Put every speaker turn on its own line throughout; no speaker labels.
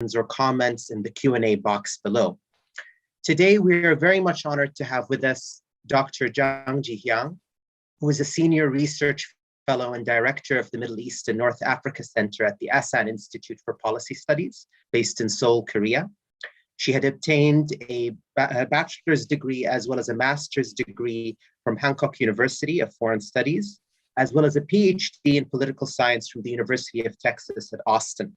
or comments in the Q&A box below. Today, we are very much honored to have with us Dr. Zhang Jihyang, who is a senior research fellow and director of the Middle East and North Africa Center at the Asan Institute for Policy Studies, based in Seoul, Korea. She had obtained a bachelor's degree as well as a master's degree from Hancock University of Foreign Studies, as well as a PhD in political science from the University of Texas at Austin.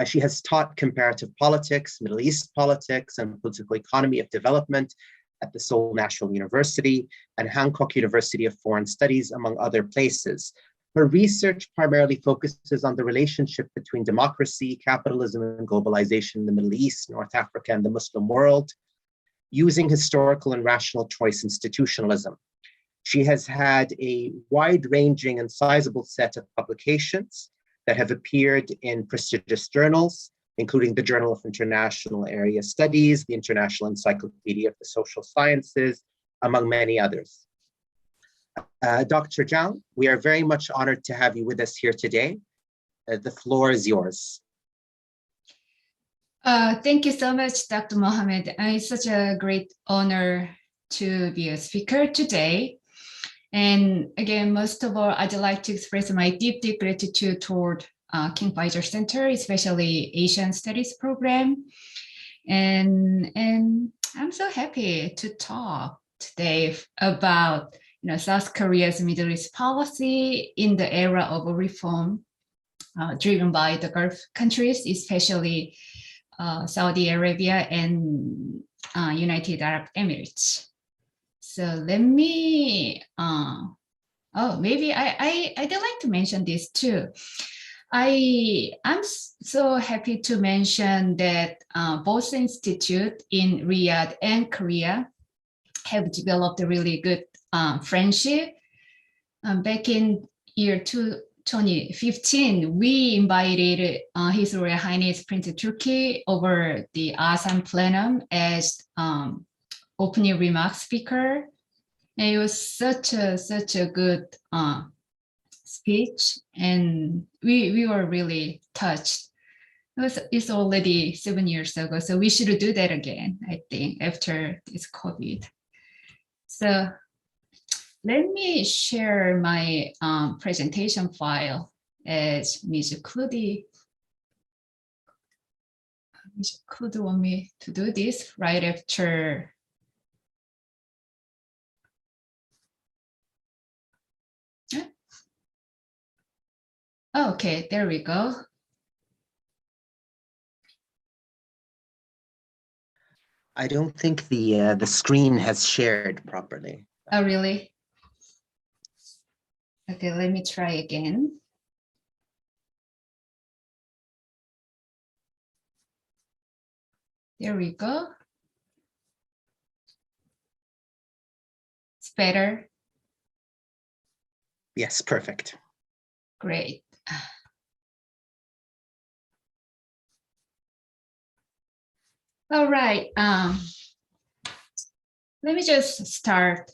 She has taught comparative politics, Middle East politics, and political economy of development at the Seoul National University and Hancock University of Foreign Studies, among other places. Her research primarily focuses on the relationship between democracy, capitalism, and globalization in the Middle East, North Africa, and the Muslim world, using historical and rational choice institutionalism. She has had a wide-ranging and sizable set of publications that have appeared in prestigious journals, including the Journal of International Area Studies, the International Encyclopedia of the Social Sciences, among many others. Dr. Zhang, we are very much honored to have you with us here today. The floor is yours.
Thank you so much, Dr. Mohammed. It's such a great honor to be a speaker today. And again, most of all, I'd like to express my deep, deep gratitude toward King Faisal Center, especially Asian Studies program. And I'm so happy to talk today about South Korea's Middle East policy in the era of reform driven by the Gulf countries, especially Saudi Arabia and United Arab Emirates. So let me, maybe I'd like to mention this too. I'm so happy to mention that both institutes in Riyadh and Korea have developed a really good friendship. Back in year 2015, we invited His Royal Highness Prince of Turkey over the Asan plenum as opening remark speaker. And it was such a good speech, and we were really touched. It's already 7 years ago, so we should do that again, I think, after this COVID. So let me share my presentation file as Ms. Could want me to do this right after. Okay, there we go.
I don't think the screen has shared properly.
Oh, really? Okay, let me try again. There we go. It's better.
Yes, perfect.
Great. All right. Let me just start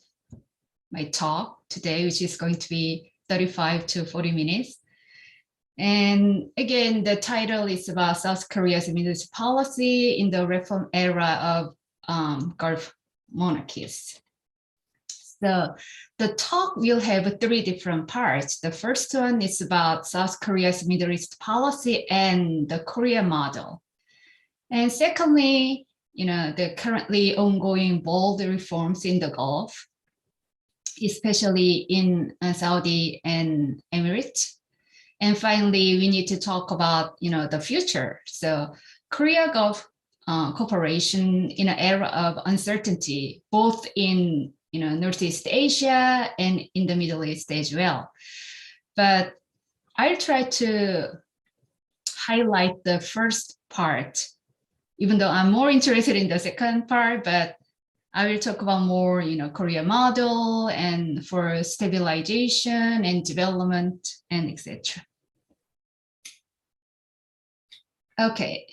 my talk today, which is going to be 35 to 40 minutes. And again, the title is about South Korea's Middle East policy in the reform era of Gulf monarchies. So the talk will have 3 different parts. The first one is about South Korea's Middle East policy and the Korea model. And secondly, the currently ongoing bold reforms in the Gulf, especially in Saudi and Emirates. And finally, we need to talk about, the future. So Korea-Gulf cooperation in an era of uncertainty, both in Northeast Asia and in the Middle East as well. But I'll try to highlight the first part, even though I'm more interested in the second part, but I will talk about more, Korea model and for stabilization and development and etc. Okay.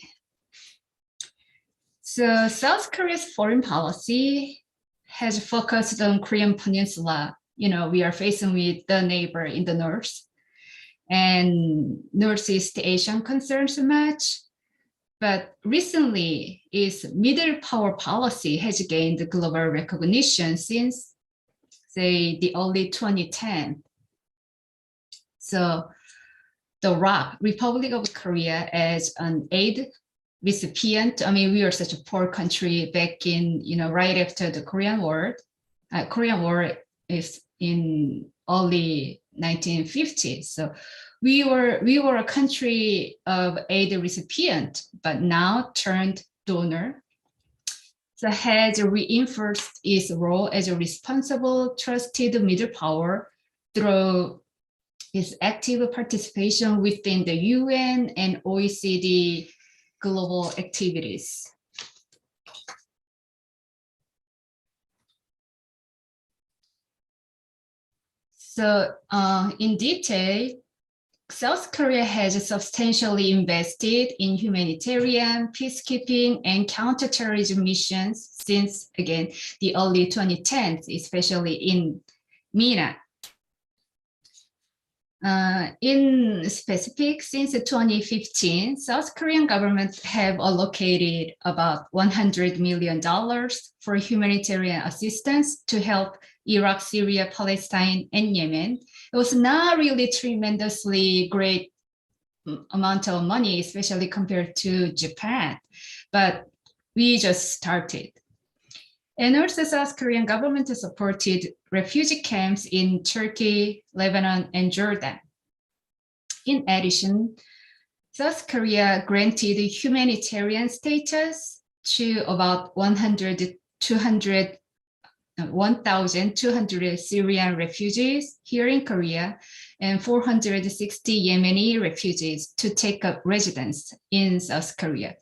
So South Korea's foreign policy has focused on Korean Peninsula. We are facing with the neighbor in the north and Northeast Asian concerns much. But recently, its middle power policy has gained global recognition since, say, the early 2010s. So the ROK, Republic of Korea, as an aid recipient. I mean, we are such a poor country back in, right after the Korean War. Korean War is in early 1950s. So we were a country of aid recipient, but now turned donor. So has reinforced its role as a responsible, trusted middle power through its active participation within the UN and OECD global activities. So in detail, South Korea has substantially invested in humanitarian, peacekeeping, and counterterrorism missions since, again, the early 2010s, especially in MENA. In specific, since 2015, South Korean government have allocated about $100 million for humanitarian assistance to help Iraq, Syria, Palestine, and Yemen. It was not really tremendously great amount of money, especially compared to Japan, but we just started. And also South Korean government supported refugee camps in Turkey, Lebanon, and Jordan. In addition, South Korea granted humanitarian status to about 1,200 Syrian refugees here in Korea and 460 Yemeni refugees to take up residence in South Korea,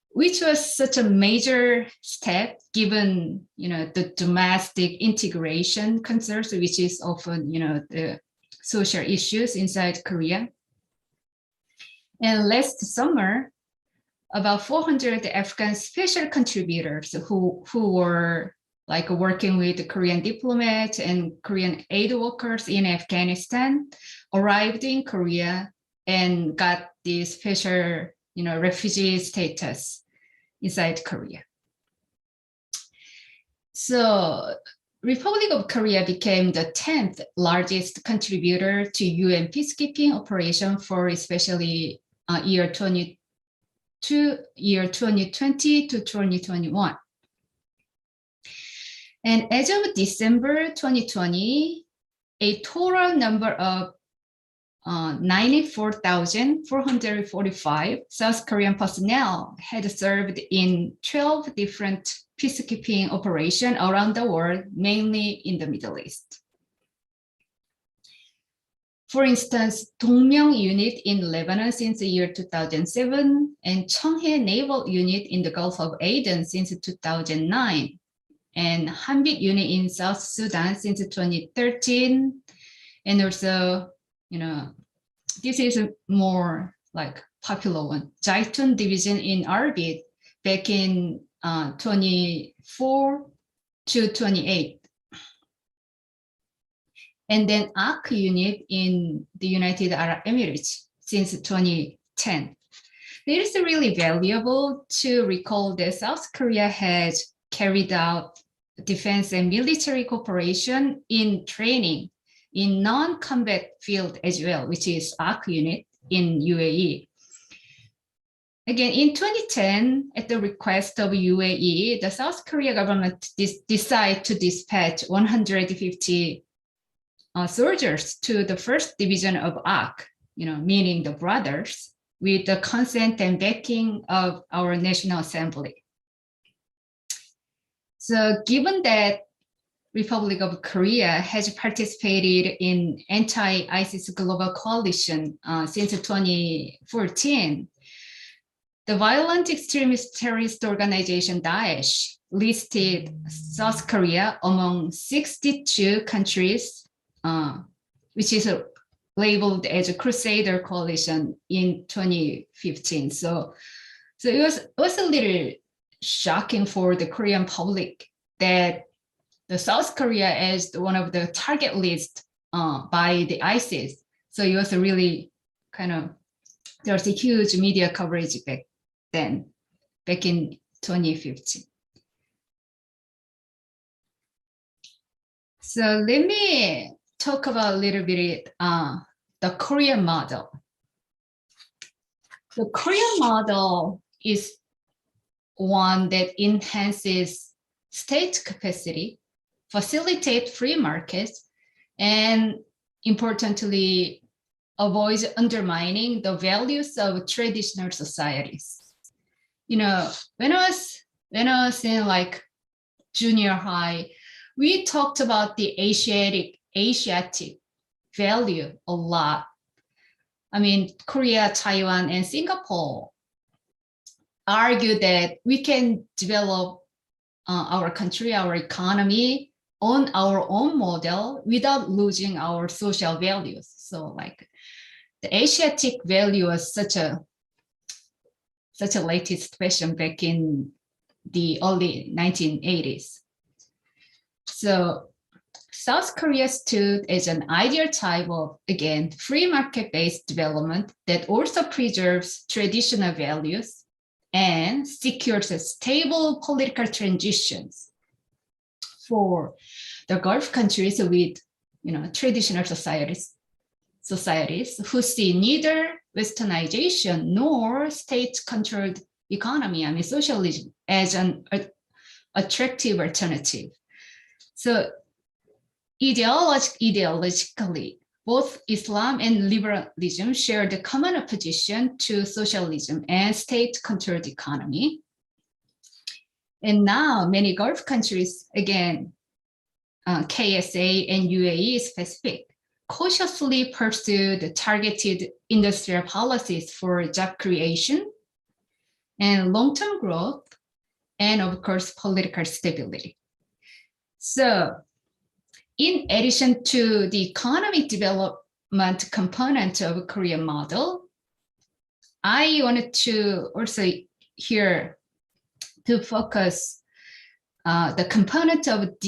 which was such a major step given, the domestic integration concerns, which is often, the social issues inside Korea. And last summer, about 400 Afghan special contributors who were like working with the Korean diplomats and Korean aid workers in Afghanistan arrived in Korea and got the special, refugee status inside Korea. So Republic of Korea became the 10th largest contributor to UN peacekeeping operation for especially year 2020 to 2021. And as of December 2020, a total number of 94,445 South Korean personnel had served in 12 different peacekeeping operations around the world, mainly in the Middle East. For instance, Dongmyeong unit in Lebanon since the year 2007, and Cheonghae Naval Unit in the Gulf of Aden since 2009, and Hanbit unit in South Sudan since 2013, and also, this is a more like popular one, Jaitun division in Arbit back in 24 to 28. And then ARC unit in the United Arab Emirates since 2010. It is really valuable to recall that South Korea has carried out defense and military cooperation in training in non-combat field as well, which is ARC unit in UAE. Again, in 2010, at the request of UAE, the South Korea government decided to dispatch 150 soldiers to the first division of ARC, meaning the brothers, with the consent and backing of our National Assembly. So given that Republic of Korea has participated in anti-ISIS global coalition since 2014, the violent extremist terrorist organization Daesh listed South Korea among 62 countries, which is labeled as a Crusader coalition in 2015. So it was a little shocking for the Korean public that the South Korea is one of the target list by the ISIS. So it was a really there's a huge media coverage back then, back in 2015. So let me talk about a little bit the Korean model. The Korean model is one that enhances state capacity, facilitate free markets, and importantly, avoids undermining the values of traditional societies. You know, when I was in like junior high, we talked about the Asiatic value a lot. I mean, Korea, Taiwan, and Singapore argue that we can develop our country, our economy on our own model without losing our social values. So like the Asiatic value was such a latest fashion back in the early 1980s. So South Korea stood as an ideal type of, again, free market-based development that also preserves traditional values and secures a stable political transitions for the Gulf countries with, traditional societies who see neither westernization nor state-controlled economy, I mean socialism, as an attractive alternative. So ideologically, both Islam and liberalism share the common opposition to socialism and state-controlled economy. And now many Gulf countries, again, KSA and UAE specific, cautiously pursue the targeted industrial policies for job creation and long-term growth, and of course, political stability. So in addition to the economic development component of a Korean model, I wanted to also here to focus the component of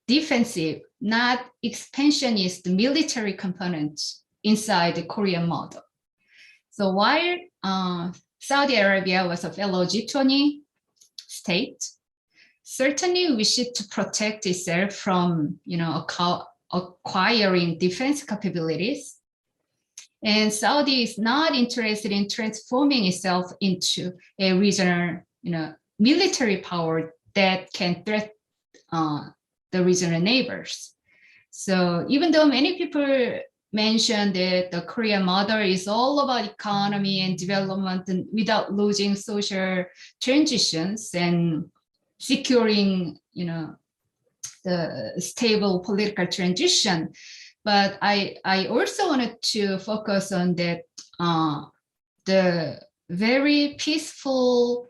defensive, not expansionist military components inside the Korean model. So while Saudi Arabia was a fellow G20 state, certainly wished to protect itself from, acquiring defense capabilities. And Saudi is not interested in transforming itself into a regional, military power that can threaten the regional neighbors. So even though many people mention that the Korean model is all about economy and development and without losing social transitions and securing, the stable political transition. But I also wanted to focus on that, the very peaceful,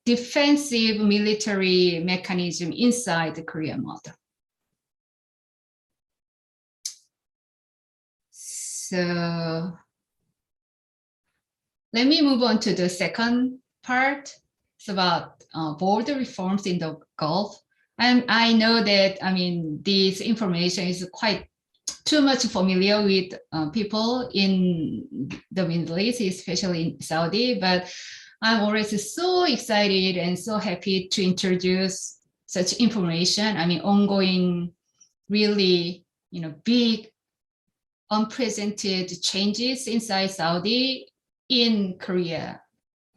defensive military mechanism inside the Korean model. So let me move on to the second part. It's about border reforms in the Gulf. And I know that, this information is quite too much familiar with people in the Middle East, especially in Saudi, but I'm always so excited and so happy to introduce such information. Ongoing, really, big, unprecedented changes inside Saudi in Korea.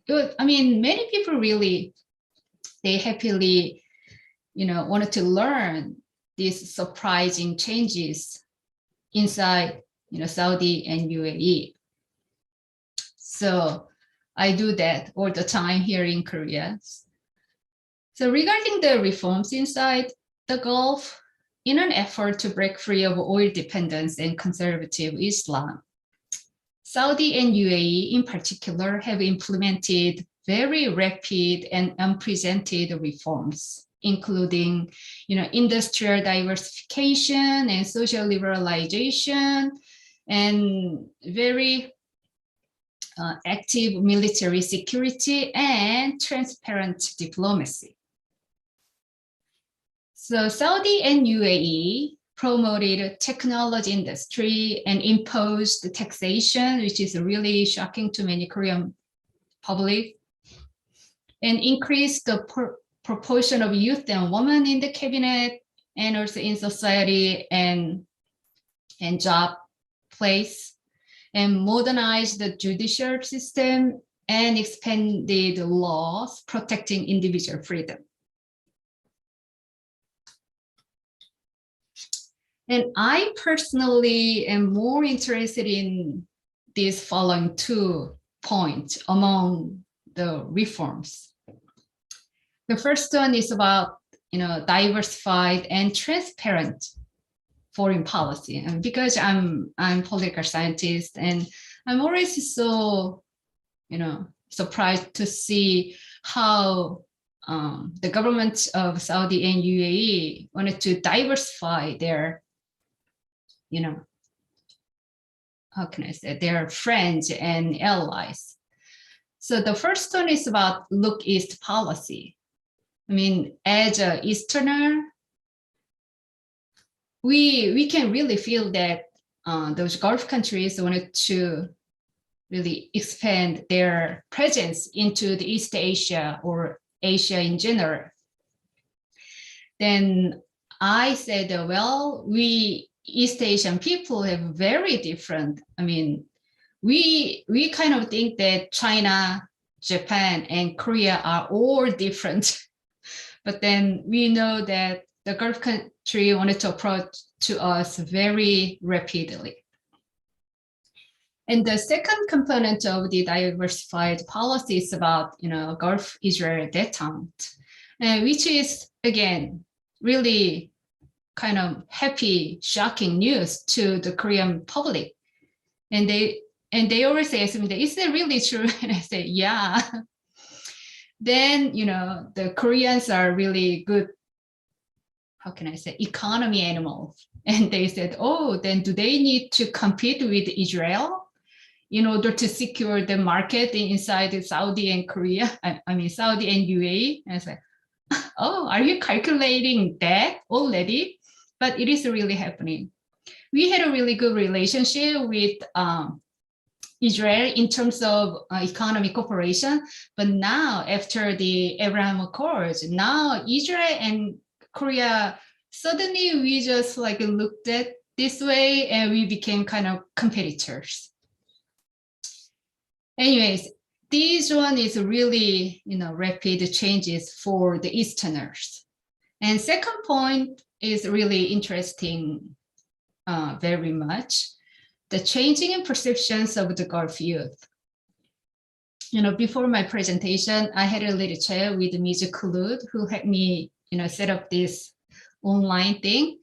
Many people really, they happily, wanted to learn these surprising changes inside, Saudi and UAE. So I do that all the time here in Korea. So regarding the reforms inside the Gulf, in an effort to break free of oil dependence and conservative Islam, Saudi and UAE in particular have implemented very rapid and unprecedented reforms, including, industrial diversification and social liberalization, and very active military security and transparent diplomacy. So Saudi and UAE promoted technology industry and imposed taxation, which is really shocking to many Korean public. and increase the proportion of youth and women in the cabinet and also in society and job place, and modernize the judicial system and expanded laws protecting individual freedom. And I personally am more interested in these following 2 points among the reforms. The first one is about, diversified and transparent foreign policy. And because I'm political scientist, and I'm always so, surprised to see how the governments of Saudi and UAE wanted to diversify their, how can I say, their friends and allies. So the first one is about Look East policy. I mean, as an Easterner, we can really feel that those Gulf countries wanted to really expand their presence into the East Asia or Asia in general. Then I said, well, we East Asian people have very different, we kind of think that China, Japan, and Korea are all different. But then we know that the Gulf country wanted to approach to us very rapidly. And the second component of the diversified policy is about, Gulf-Israel detente, which is, again, really kind of happy, shocking news to the Korean public. And they always ask me, is that really true? And I say, yeah. Then, the Koreans are really good, how can I say, economy animals. And they said, oh, then do they need to compete with Israel in order to secure the market inside Saudi and Korea? Saudi and UAE. And I said, oh, are you calculating that already? But it is really happening. We had a really good relationship with Israel in terms of economic cooperation, but now after the Abraham Accords, now Israel and Korea, suddenly we just looked at this way and we became kind of competitors. Anyways, this one is really, rapid changes for the Easterners. And second point is really interesting very much. The changing in perceptions of the Gulf youth. Before my presentation, I had a little chat with Ms. Khulud, who had me, set up this online thing.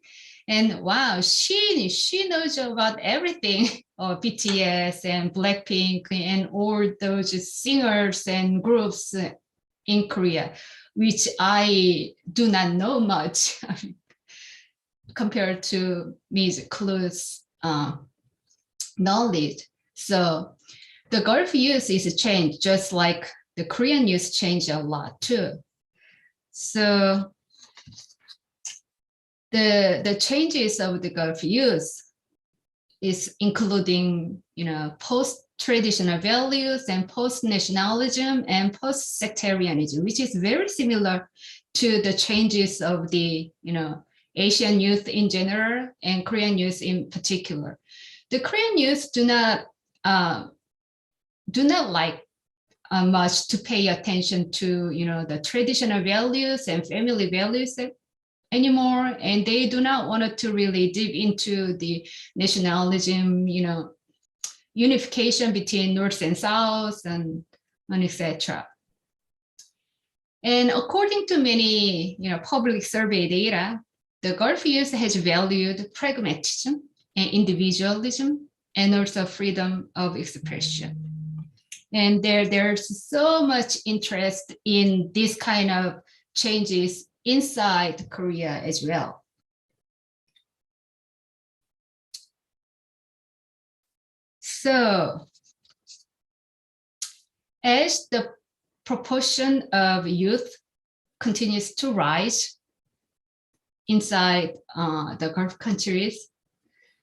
And wow, she knows about everything, BTS and Blackpink and all those singers and groups in Korea, which I do not know much compared to Ms. Khulud's knowledge. So the Gulf youth is changed, just like the Korean youth changed a lot too. So the changes of the Gulf youth is including, post-traditional values and post-nationalism and post-sectarianism, which is very similar to the changes of the, Asian youth in general and Korean youth in particular. The Korean youth do not like much to pay attention to, the traditional values and family values anymore, and they do not want to really dive into the nationalism, unification between North and South, and etc. And according to many, public survey data, the Gulf youth has valued pragmatism and individualism and also freedom of expression. And there's so much interest in this kind of changes inside Korea as well. So as the proportion of youth continues to rise inside the Gulf countries,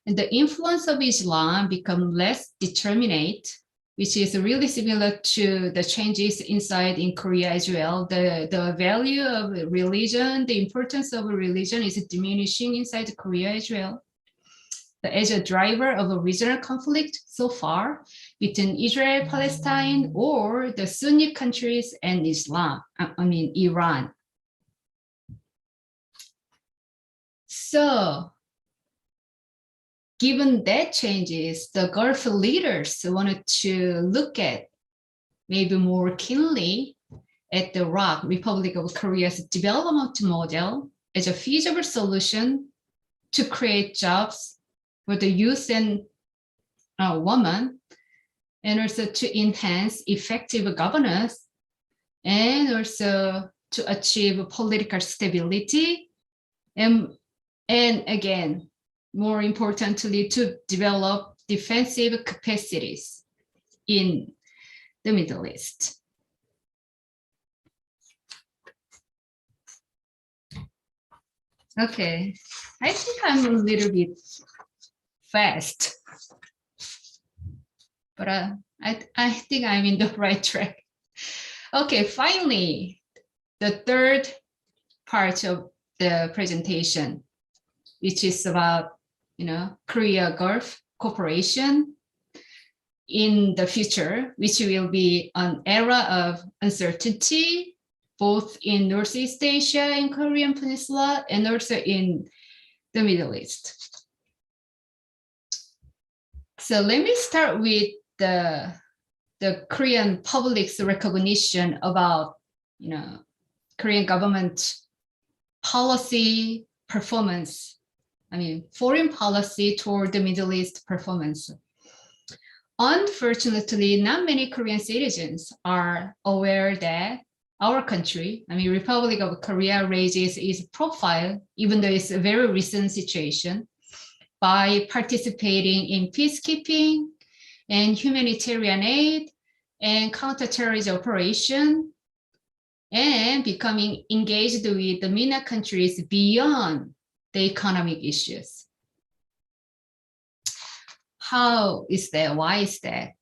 and the influence of Islam become less determinate which is really similar to the changes inside in Korea as well. The value of religion, the importance of religion is diminishing inside Korea as well. As a driver of a regional conflict so far between Israel, Palestine, or the Sunni countries and Iran. So, given that changes, the Gulf leaders wanted to look at maybe more keenly at the ROK, Republic of Korea's development model as a feasible solution to create jobs for the youth and women, and also to enhance effective governance, and also to achieve political stability, and again, more importantly, to develop defensive capacities in the Middle East. Okay, I think I'm a little bit fast, but I think I'm in the right track. Okay, finally, the third part of the presentation, which is about Korea Gulf cooperation in the future, which will be an era of uncertainty, both in Northeast Asia and Korean Peninsula, and also in the Middle East. So let me start with the Korean public's recognition about Korean government policy performance. Foreign policy toward the Middle East performance. Unfortunately, not many Korean citizens are aware that our country, Republic of Korea, raises its profile, even though it's a very recent situation, by participating in peacekeeping and humanitarian aid and counterterrorism operation, and becoming engaged with the MENA countries beyond the economic issues. How is that? Why is that?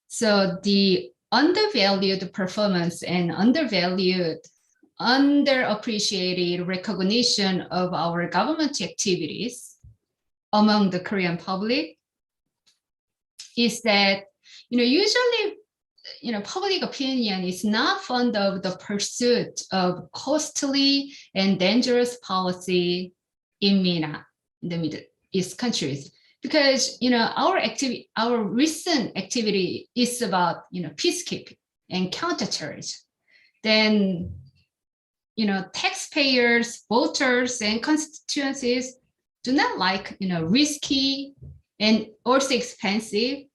So the undervalued performance and underappreciated recognition of our government activities among the Korean public is that, usually, public opinion is not fond of the pursuit of costly and dangerous policy in MENA, in the Middle East countries, because our recent activity is about peacekeeping and counterterrorism. Then taxpayers, voters, and constituencies do not like risky and also expensive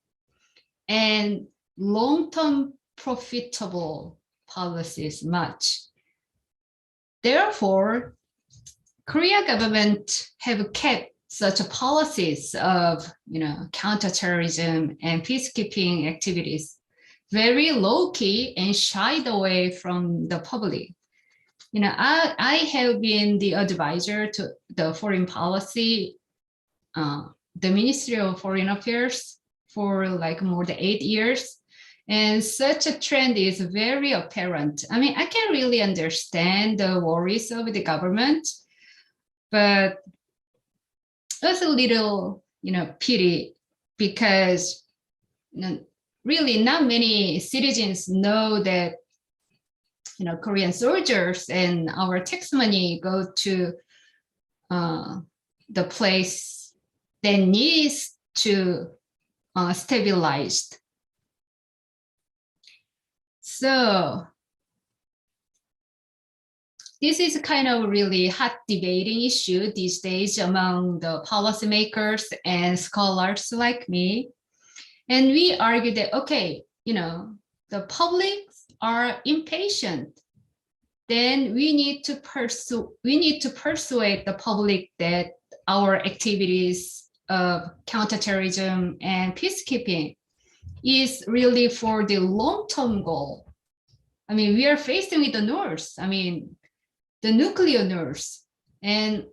and long-term profitable policies much. Therefore, Korea government have kept such policies of counterterrorism and peacekeeping activities very low-key and shied away from the public. I have been the advisor to the foreign policy, the Ministry of Foreign Affairs for more than 8 years. And such a trend is very apparent. I can really understand the worries of the government, but it's a little, pity, because really not many citizens know that, Korean soldiers and our tax money go to the place that needs to stabilized. So this is kind of really hot debating issue these days among the policymakers and scholars like me. And we argue that, okay, the public are impatient. Then we need to persuade the public that our activities of counterterrorism and peacekeeping is really for the long-term goal. We are facing with the North, the nuclear North, and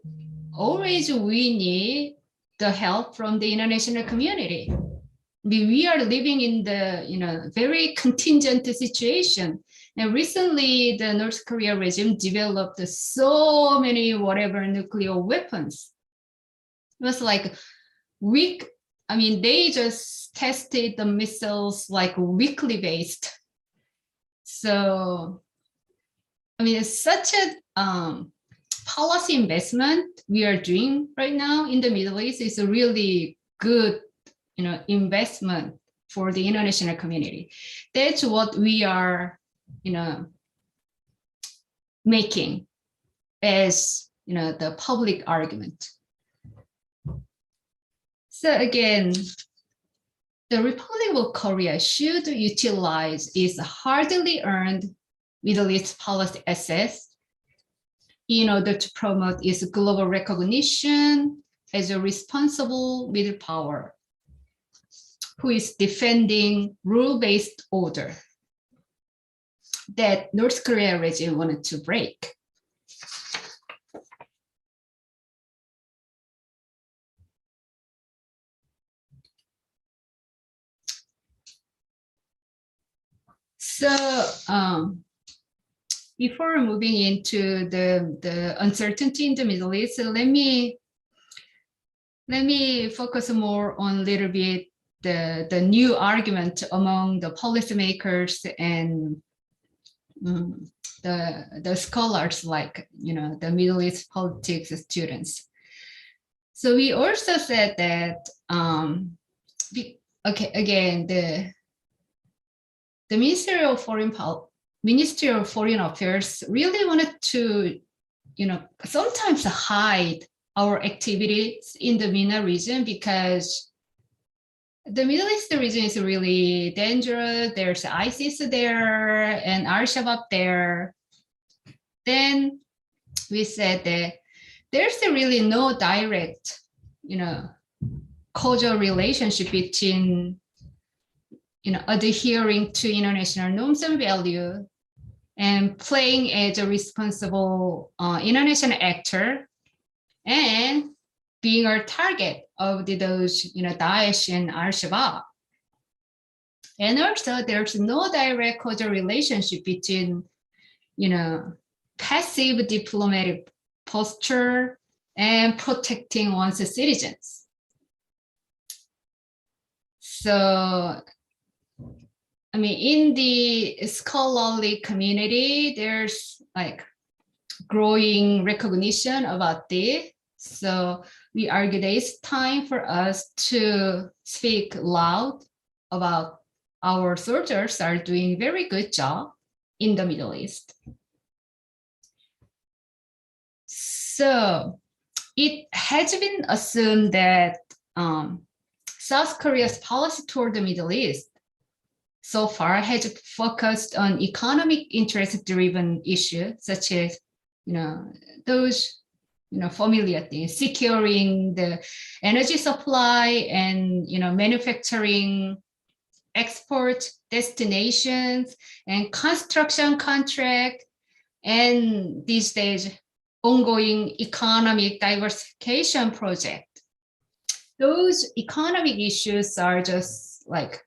always we need the help from the international community. we are living in the very contingent situation. And recently, the North Korea regime developed so many whatever nuclear weapons. It was like week. I mean, they just tested the missiles like weekly based. So, I mean, it's such a policy investment we are doing right now in the Middle East. Is a really good, investment for the international community. That's what we are, making as, the public argument. So again, the Republic of Korea should utilize its hardly earned Middle East policy assets in order to promote its global recognition as a responsible middle power who is defending rule-based order that North Korea regime wanted to break. So before moving into the uncertainty in the Middle East, let me focus more on a little bit the new argument among the policymakers and the scholars, like the Middle East politics students. So we also said that again, the Ministry of Foreign Affairs really wanted to sometimes hide our activities in the MENA region, because the Middle East region is really dangerous. There's ISIS there and Al-Shabaab there. Then we said that there's really no direct, causal relationship between, adhering to international norms and value and playing as a responsible international actor and being a target of those, Daesh and Al-Shabaab. And also there's no direct causal relationship between, passive diplomatic posture and protecting one's citizens. So, I mean, in the scholarly community, there's like growing recognition about this. So we argue that it's time for us to speak loud about our soldiers are doing very good job in the Middle East. So it has been assumed that South Korea's policy toward the Middle East so far has focused on economic interest-driven issues, such as, those, familiar things, securing the energy supply and, manufacturing export destinations and construction contract, and these days, ongoing economic diversification project. Those economic issues are just like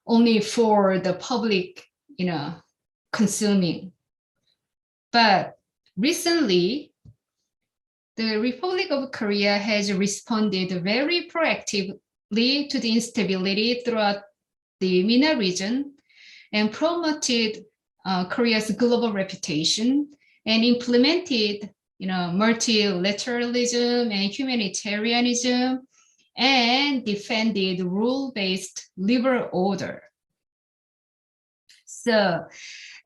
only for the public, consuming. But recently, the Republic of Korea has responded very proactively to the instability throughout the MENA region and promoted Korea's global reputation and implemented, multilateralism and humanitarianism, and defended rule-based liberal order. So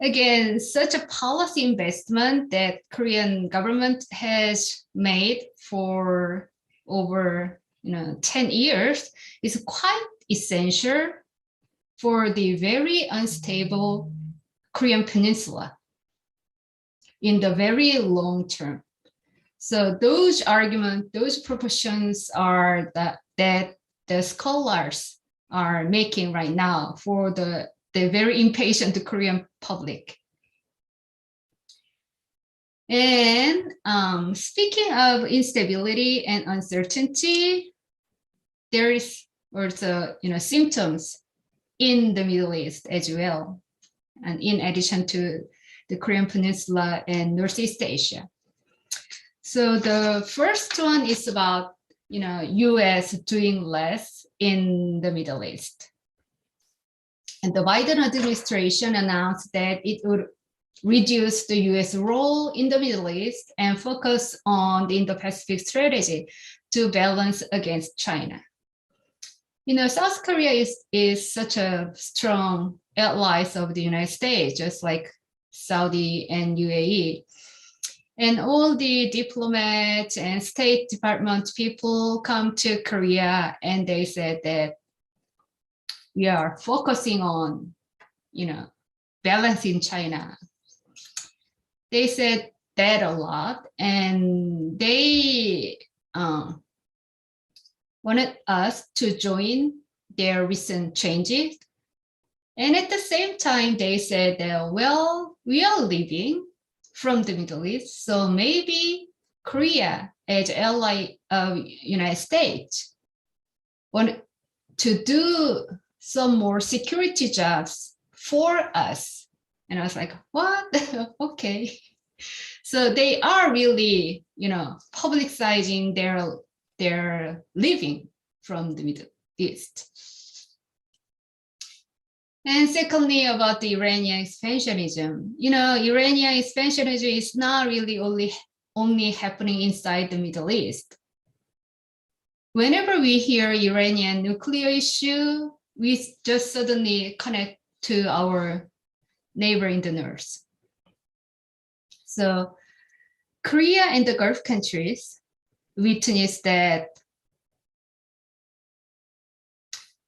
again, such a policy investment that Korean government has made for over 10 years is quite essential for the very unstable Korean peninsula in the very long term. So those arguments, those propositions are that the scholars are making right now for the very impatient Korean public. And speaking of instability and uncertainty, there is also, symptoms in the Middle East as well, and in addition to the Korean Peninsula and Northeast Asia. So the first one is about, US doing less in the Middle East. And the Biden administration announced that it would reduce the US role in the Middle East and focus on the Indo-Pacific strategy to balance against China. South Korea is such a strong ally of the United States, just like Saudi and UAE. And all the diplomats and State Department people come to Korea and they said that we are focusing on, balancing China. They said that a lot, and they wanted us to join their recent changes. And at the same time, they said that, well, we are leaving from the Middle East, so maybe Korea, as ally of United States, want to do some more security jobs for us. And I was like, what? Okay. So they are really, publicizing their living from the Middle East. And secondly, about the Iranian expansionism. Iranian expansionism is not really only happening inside the Middle East. Whenever we hear Iranian nuclear issue, we just suddenly connect to our neighbor in the north. So Korea and the Gulf countries witnessed that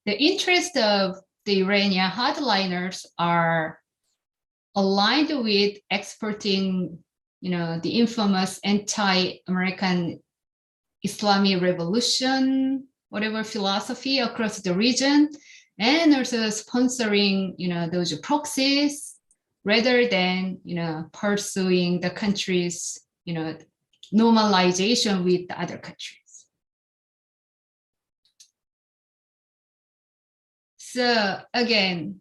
the interest of the Iranian hardliners are aligned with exporting, the infamous anti-American Islamic revolution, whatever philosophy across the region, and also sponsoring, those proxies rather than, pursuing the country's, normalization with the other countries. So again,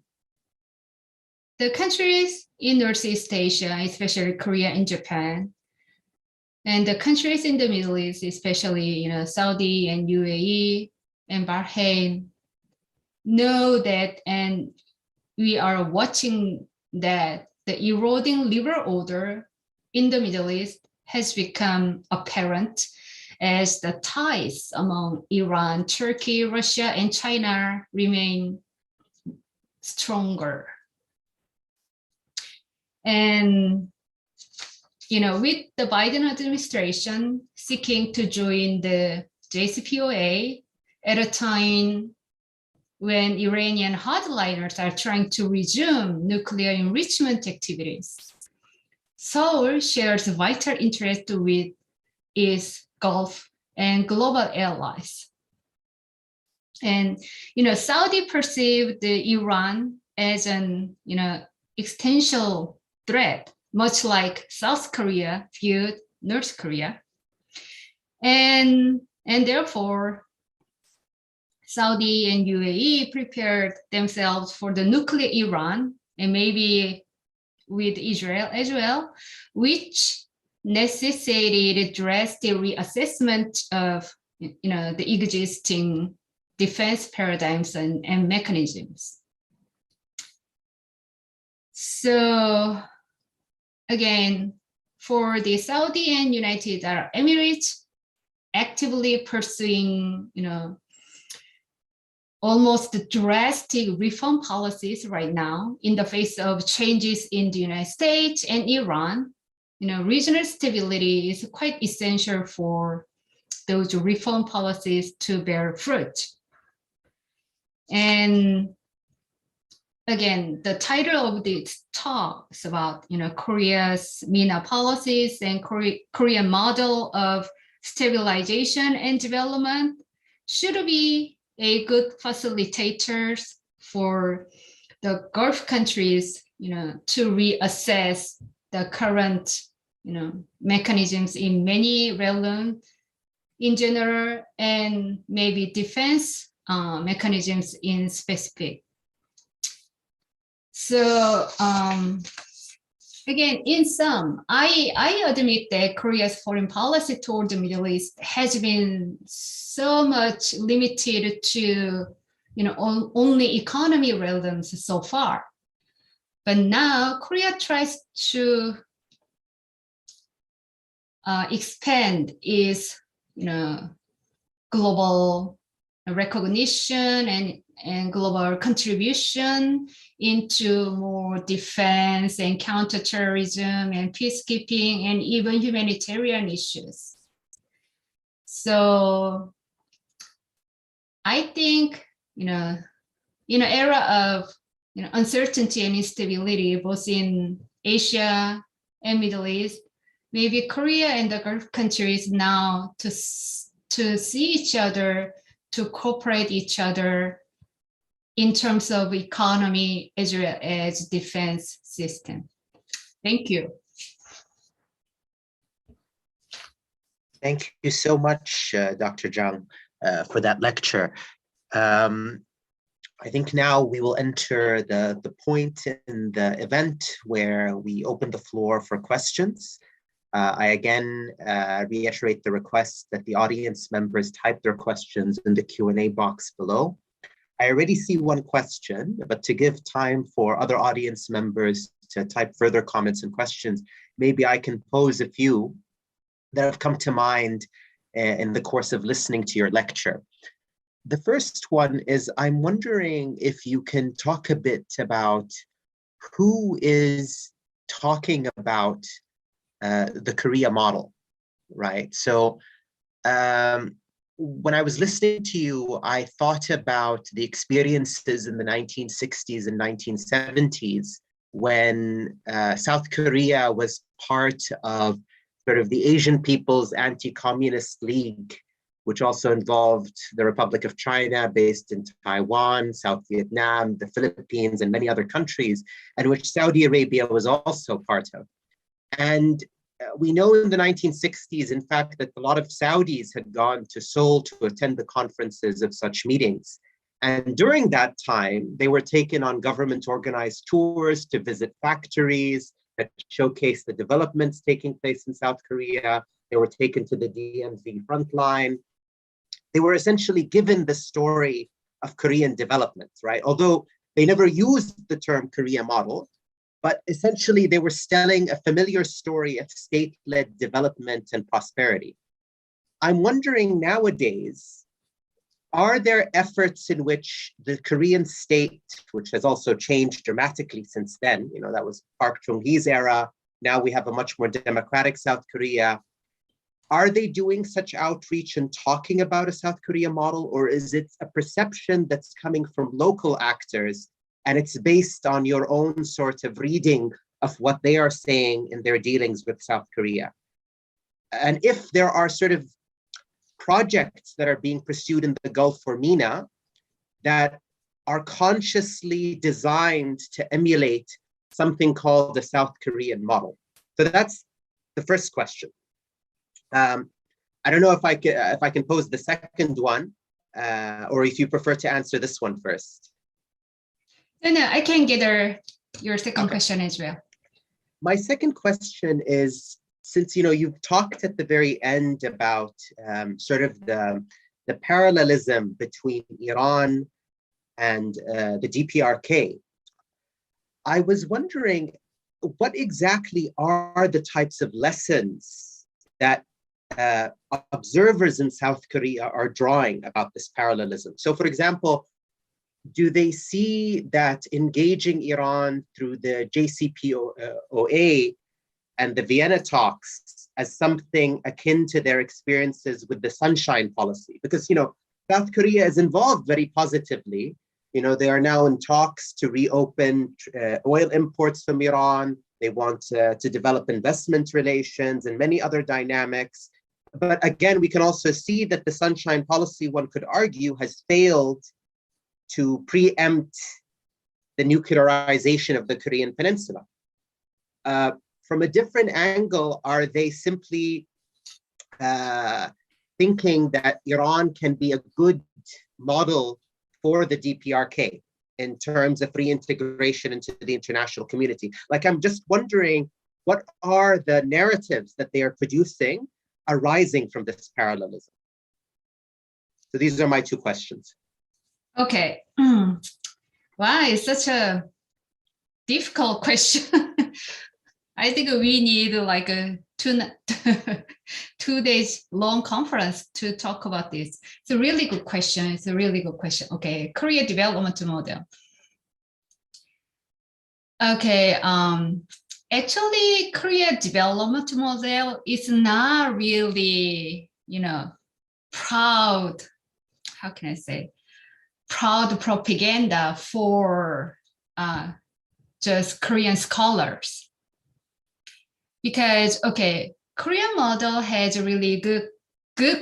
the countries in Northeast Asia, especially Korea and Japan, and the countries in the Middle East, especially Saudi and UAE and Bahrain, know that, and we are watching that the eroding liberal order in the Middle East has become apparent as the ties among Iran, Turkey, Russia, and China remain stronger. And, with the Biden administration seeking to join the JCPOA at a time when Iranian hardliners are trying to resume nuclear enrichment activities, Seoul shares vital interest with its Gulf and global allies. And, Saudi perceived Iran as an, existential threat, much like South Korea viewed North Korea. And therefore, Saudi and UAE prepared themselves for the nuclear Iran, and maybe with Israel as well, which necessitated drastic reassessment of the existing defense paradigms and mechanisms. So again, for the Saudi and United Arab Emirates, actively pursuing almost drastic reform policies right now in the face of changes in the United States and Iran, regional stability is quite essential for those reform policies to bear fruit. And again, the title of this talk is about Korea's MENA policies and Korean model of stabilization and development should be a good facilitator for the Gulf countries, to reassess the current, mechanisms in many relevant in general and maybe defense mechanisms in specific. So again, in sum, I admit that Korea's foreign policy toward the Middle East has been so much limited to, only economy relevance so far. But now Korea tries to expand its, global recognition and global contribution into more defense and counterterrorism and peacekeeping and even humanitarian issues. So I think, in an era of uncertainty and instability, both in Asia and Middle East, maybe Korea and the Gulf countries now to see each other, to cooperate each other in terms of economy as well as defense system. Thank you.
Thank you so much, Dr. Jang, for that lecture. I think now we will enter the point in the event where we open the floor for questions. I again reiterate the request that the audience members type their questions in the Q&A box below. I already see one question, but to give time for other audience members to type further comments and questions, maybe I can pose a few that have come to mind in the course of listening to your lecture. The first one is, I'm wondering if you can talk a bit about who is talking about the Korea model, right? So when I was listening to you, I thought about the experiences in the 1960s and 1970s when South Korea was part of sort of the Asian People's Anti-Communist League, which also involved the Republic of China based in Taiwan, South Vietnam, the Philippines, and many other countries, and which Saudi Arabia was also part of. And we know in the 1960s, in fact, that a lot of Saudis had gone to Seoul to attend the conferences of such meetings. And during that time, they were taken on government-organized tours to visit factories that showcase the developments taking place in South Korea. They were taken to the DMZ frontline. They were essentially given the story of Korean development, right? Although they never used the term Korea model, but essentially they were telling a familiar story of state-led development and prosperity. I'm wondering nowadays, are there efforts in which the Korean state, which has also changed dramatically since then, that was Park Chung-hee's era, now we have a much more democratic South Korea, are they doing such outreach and talking about a South Korea model, or is it a perception that's coming from local actors and it's based on your own sort of reading of what they are saying in their dealings with South Korea? And if there are sort of projects that are being pursued in the Gulf or MENA that are consciously designed to emulate something called the South Korean model. So that's the first question. I don't know if I can pose the second one, or if you prefer to answer this one first.
No, I can gather your second question as well.
My second question is, since you've talked at the very end about sort of the parallelism between Iran and the DPRK, I was wondering what exactly are the types of lessons that observers in South Korea are drawing about this parallelism. So, for example, do they see that engaging Iran through the JCPOA and the Vienna talks as something akin to their experiences with the Sunshine Policy? Because, South Korea is involved very positively. They are now in talks to reopen oil imports from Iran. They want to develop investment relations and many other dynamics. But again, we can also see that the Sunshine Policy, one could argue, has failed to preempt the nuclearization of the Korean Peninsula. From a different angle, are they simply thinking that Iran can be a good model for the DPRK in terms of reintegration into the international community. Like, I'm just wondering, what are the narratives that they are producing arising from this parallelism? So these are my two questions.
Okay. Wow, it's such a difficult question. I think we need like a 2 days long conference to talk about this. It's a really good question. It's a really good question. Okay, Korea development model. Okay, actually, Korea development model is not really, proud, how can I say, proud propaganda for just Korean scholars. Because, okay, Korean model has a really good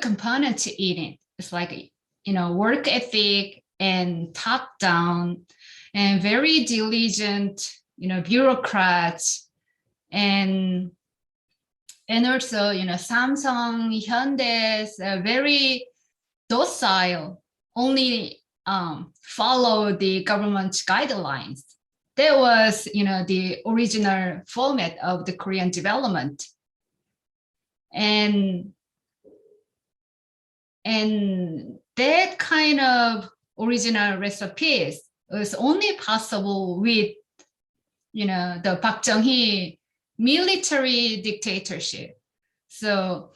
component in it. It's like, work ethic and top down and very diligent, bureaucrats, and also, Samsung, Hyundai's very docile, only follow the government guidelines. That was, the original format of the Korean development. And that kind of original recipes was only possible with, the Park Chung-hee military dictatorship. So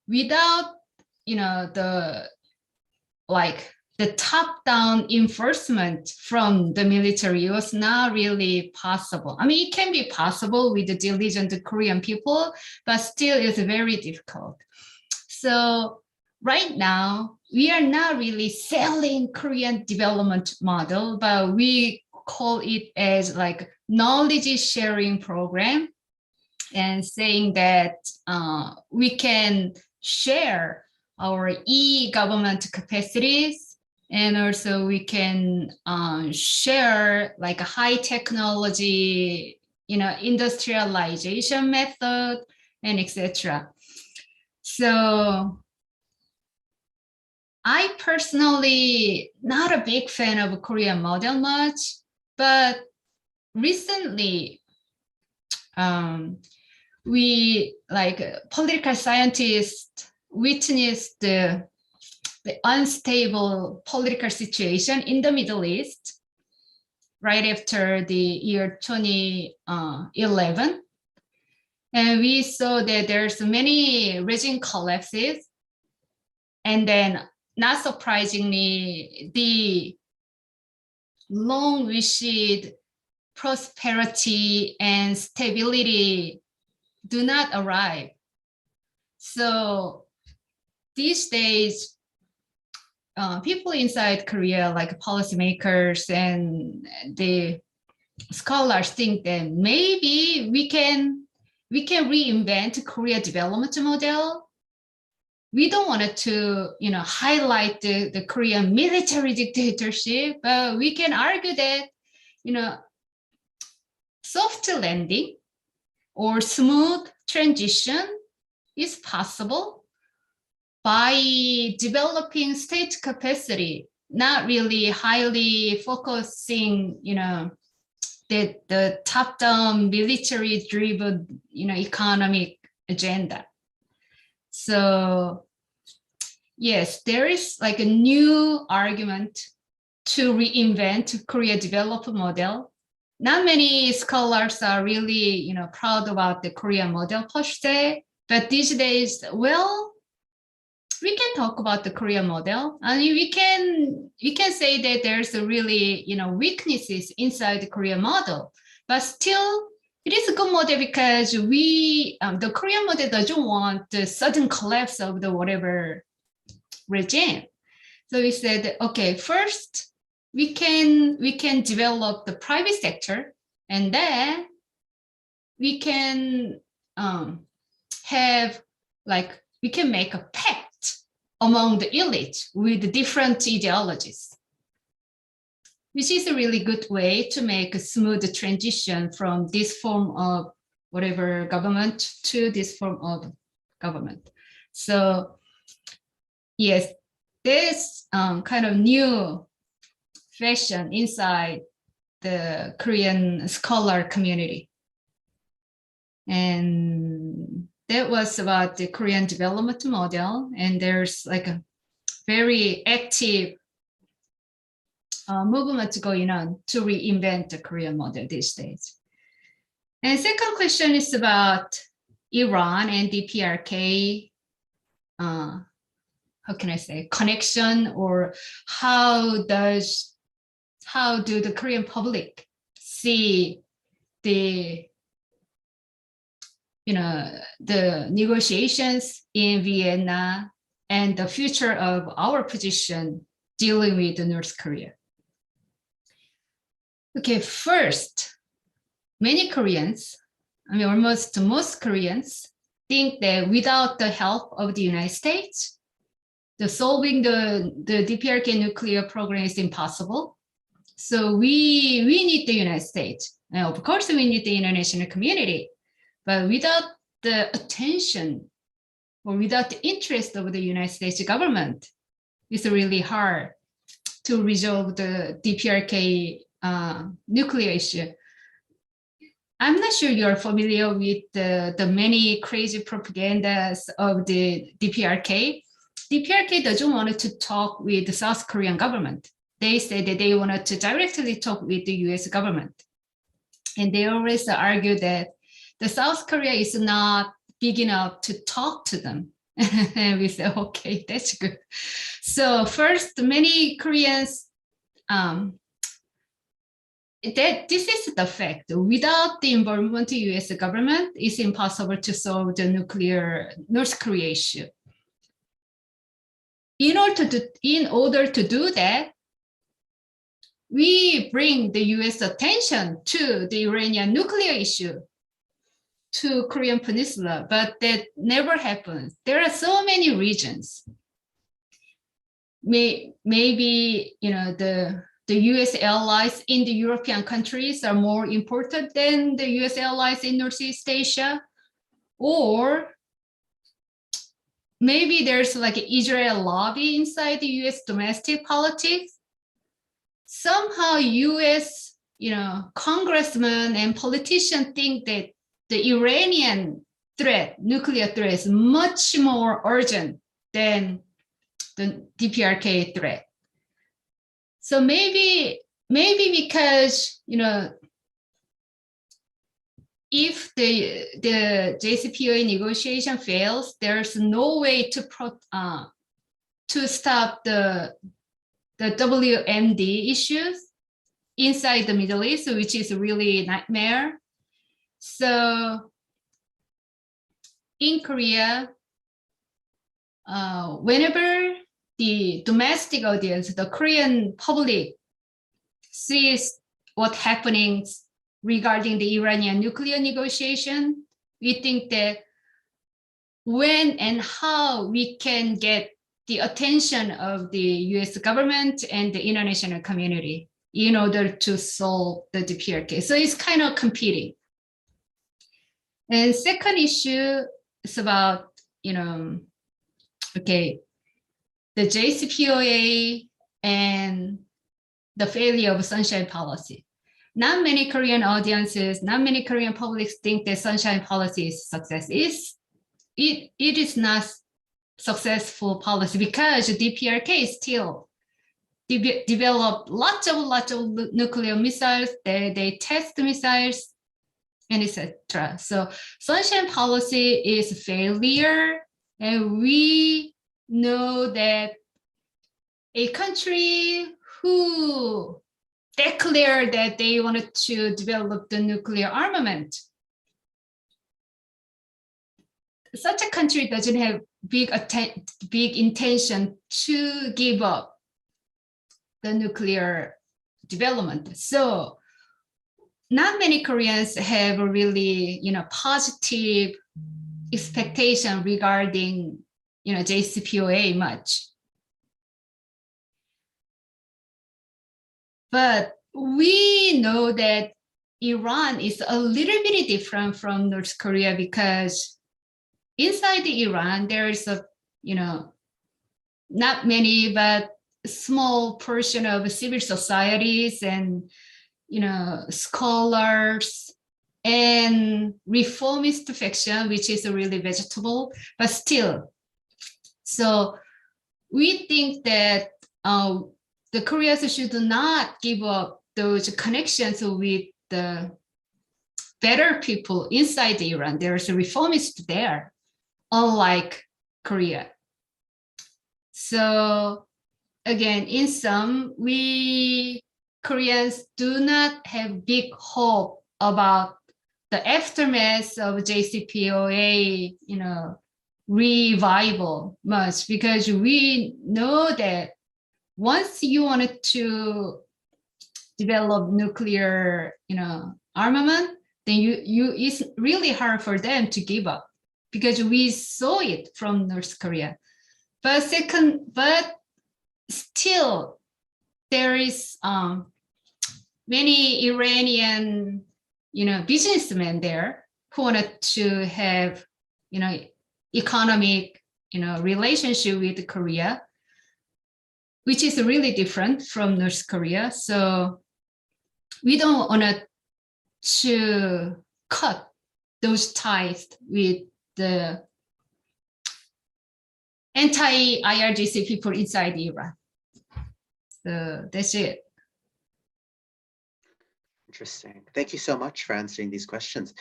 without, the top-down enforcement from the military, was not really possible. I mean, it can be possible with the diligent Korean people, but still it's very difficult. So right now, we are not really selling Korean development model, but we call it as like knowledge sharing program, and saying that we can share our e-government capacities, and also we can share like a high technology, industrialization method, and etc. So I personally not a big fan of Korean model much, but recently we, like political scientists, witnessed the unstable political situation in the Middle East right after the year 2011. And we saw that there's many regime collapses. And then, not surprisingly, the long-wished prosperity and stability do not arrive. So these days, people inside Korea, like policymakers and the scholars, think that maybe we can reinvent Korea development model. We don't want to, highlight the Korean military dictatorship, but we can argue that, soft landing or smooth transition is possible by developing state capacity, not really highly focusing, the top-down military-driven, economic agenda. So yes, there is like a new argument to reinvent Korea development model. Not many scholars are really, proud about the Korean model per se, but these days, well, we can talk about the Korean model, and we can say that there's a really, weaknesses inside the Korean model, but still it is a good model because the Korean model doesn't want the sudden collapse of the whatever regime. So we said, okay, first we can develop the private sector, and then we can we can make a pact among the elite with different ideologies, which is a really good way to make a smooth transition from this form of whatever government to this form of government. So yes, there's kind of new fashion inside the Korean scholar community. And that was about the Korean development model. And there's like a very active movement going on to reinvent the Korean model these days. And second question is about Iran and DPRK, how can I say, connection, or how do the Korean public see the the negotiations in Vienna and the future of our position dealing with North Korea. Okay, first, many Koreans, I mean, almost most Koreans think that without the help of the United States, solving the DPRK nuclear program is impossible. So we need the United States. And of course, we need the international community. But without the attention or without the interest of the United States government, it's really hard to resolve the DPRK nuclear issue. I'm not sure you're familiar with the many crazy propagandas of the DPRK. DPRK doesn't want to talk with the South Korean government. They say that they wanted to directly talk with the US government. And they always argue that the South Korea is not big enough to talk to them. And we say, okay, that's good. So first, many Koreans, this is the fact. Without the involvement of the US government, it's impossible to solve the nuclear North Korea issue. In order to do that, we bring the US attention to the Iranian nuclear issue to Korean Peninsula, but that never happens. There are so many regions. Maybe the US allies in the European countries are more important than the US allies in Northeast Asia, or maybe there's like an Israel lobby inside the US domestic politics. Somehow US, congressmen and politicians think that the Iranian threat, nuclear threat, is much more urgent than the DPRK threat. So maybe because, if the JCPOA negotiation fails, there's no way to stop the WMD issues inside the Middle East, which is really a nightmare. So in Korea, whenever the domestic audience, the Korean public, sees what's happening regarding the Iranian nuclear negotiation, we think that when and how we can get the attention of the US government and the international community in order to solve the DPRK. So it's kind of competing. And second issue is about, the JCPOA and the failure of Sunshine Policy. Not many Korean audiences, not many Korean publics think that Sunshine Policy is success. It is not successful policy because the DPRK still develop lots of nuclear missiles. They test missiles, and etc. So Sunshine Policy is a failure, and we know that a country who declared that they wanted to develop the nuclear armament, such a country doesn't have big intention to give up the nuclear development. So not many Koreans have a really, positive expectation regarding, JCPOA much. But we know that Iran is a little bit different from North Korea because inside the Iran, there is a, not many, but a small portion of civil societies and, scholars and reformist faction, which is really vegetable, but still. So we think that the Koreans should not give up those connections with the better people inside Iran. There's a reformist there, unlike Korea. So again, in sum, we Koreans do not have big hope about the aftermath of JCPOA, revival much, because we know that once you wanted to develop nuclear, armament, then it's really hard for them to give up, because we saw it from North Korea. But still, there is many Iranian, businessmen there who wanted to have, economic, relationship with Korea, which is really different from North Korea. So we don't want to cut those ties with the anti-IRGC people inside Iran. So that's it.
Interesting. Thank you so much for answering these questions,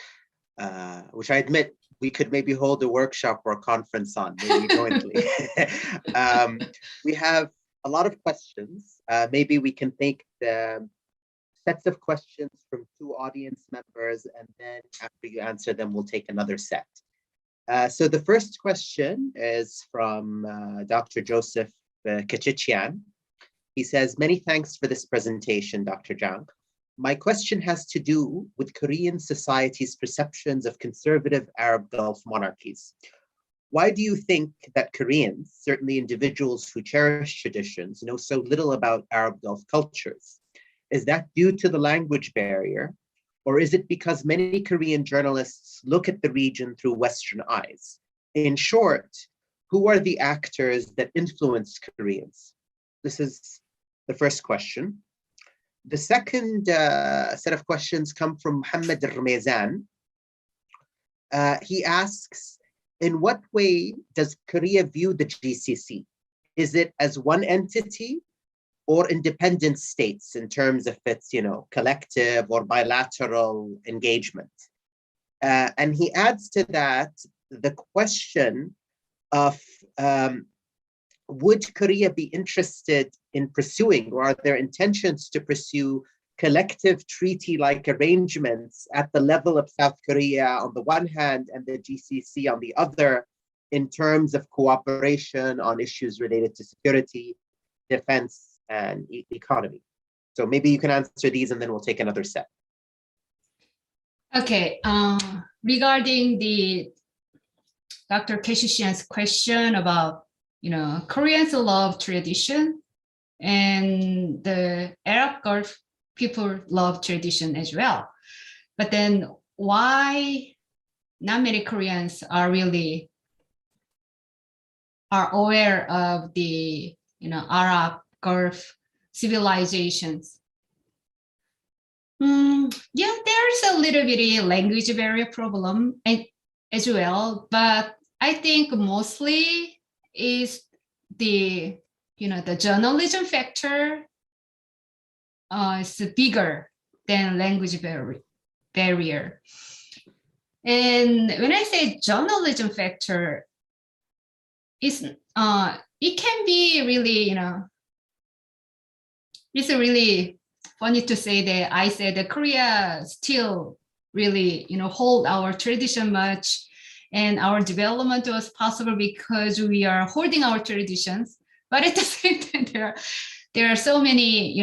which I admit we could maybe hold a workshop or a conference on, maybe jointly. We have a lot of questions. Maybe we can take the sets of questions from 2 audience members, and then after you answer them, we'll take another set. So the first question is from Dr. Joseph Kachichian. He says, many thanks for this presentation, Dr. Jang. My question has to do with Korean society's perceptions of conservative Arab Gulf monarchies. Why do you think that Koreans, certainly individuals who cherish traditions, know so little about Arab Gulf cultures? Is that due to the language barrier, or is it because many Korean journalists look at the region through Western eyes? In short, who are the actors that influence Koreans? This is the first question. The second set of questions come from Mohammed Ramezan. He asks, in what way does Korea view the GCC? Is it as one entity or independent states in terms of its, collective or bilateral engagement? And he adds to that the question of, would Korea be interested in pursuing, or are there intentions to pursue collective treaty-like arrangements at the level of South Korea on the one hand and the GCC on the other, in terms of cooperation on issues related to security, defense, and economy? So maybe you can answer these and then we'll take another set.
Okay, regarding the Dr. Keshishian's question about, Koreans love tradition and the Arab Gulf people love tradition as well. But then why not many Koreans are aware of the, Arab Gulf civilizations? Yeah, there's a little bit of language barrier problem as well, but I think mostly is the, the journalism factor is bigger than language barrier. And when I say journalism factor, it can be really, it's really funny to say that I said that Korea still really, hold our tradition much, and our development was possible because we are holding our traditions. But at the same time, there are so many,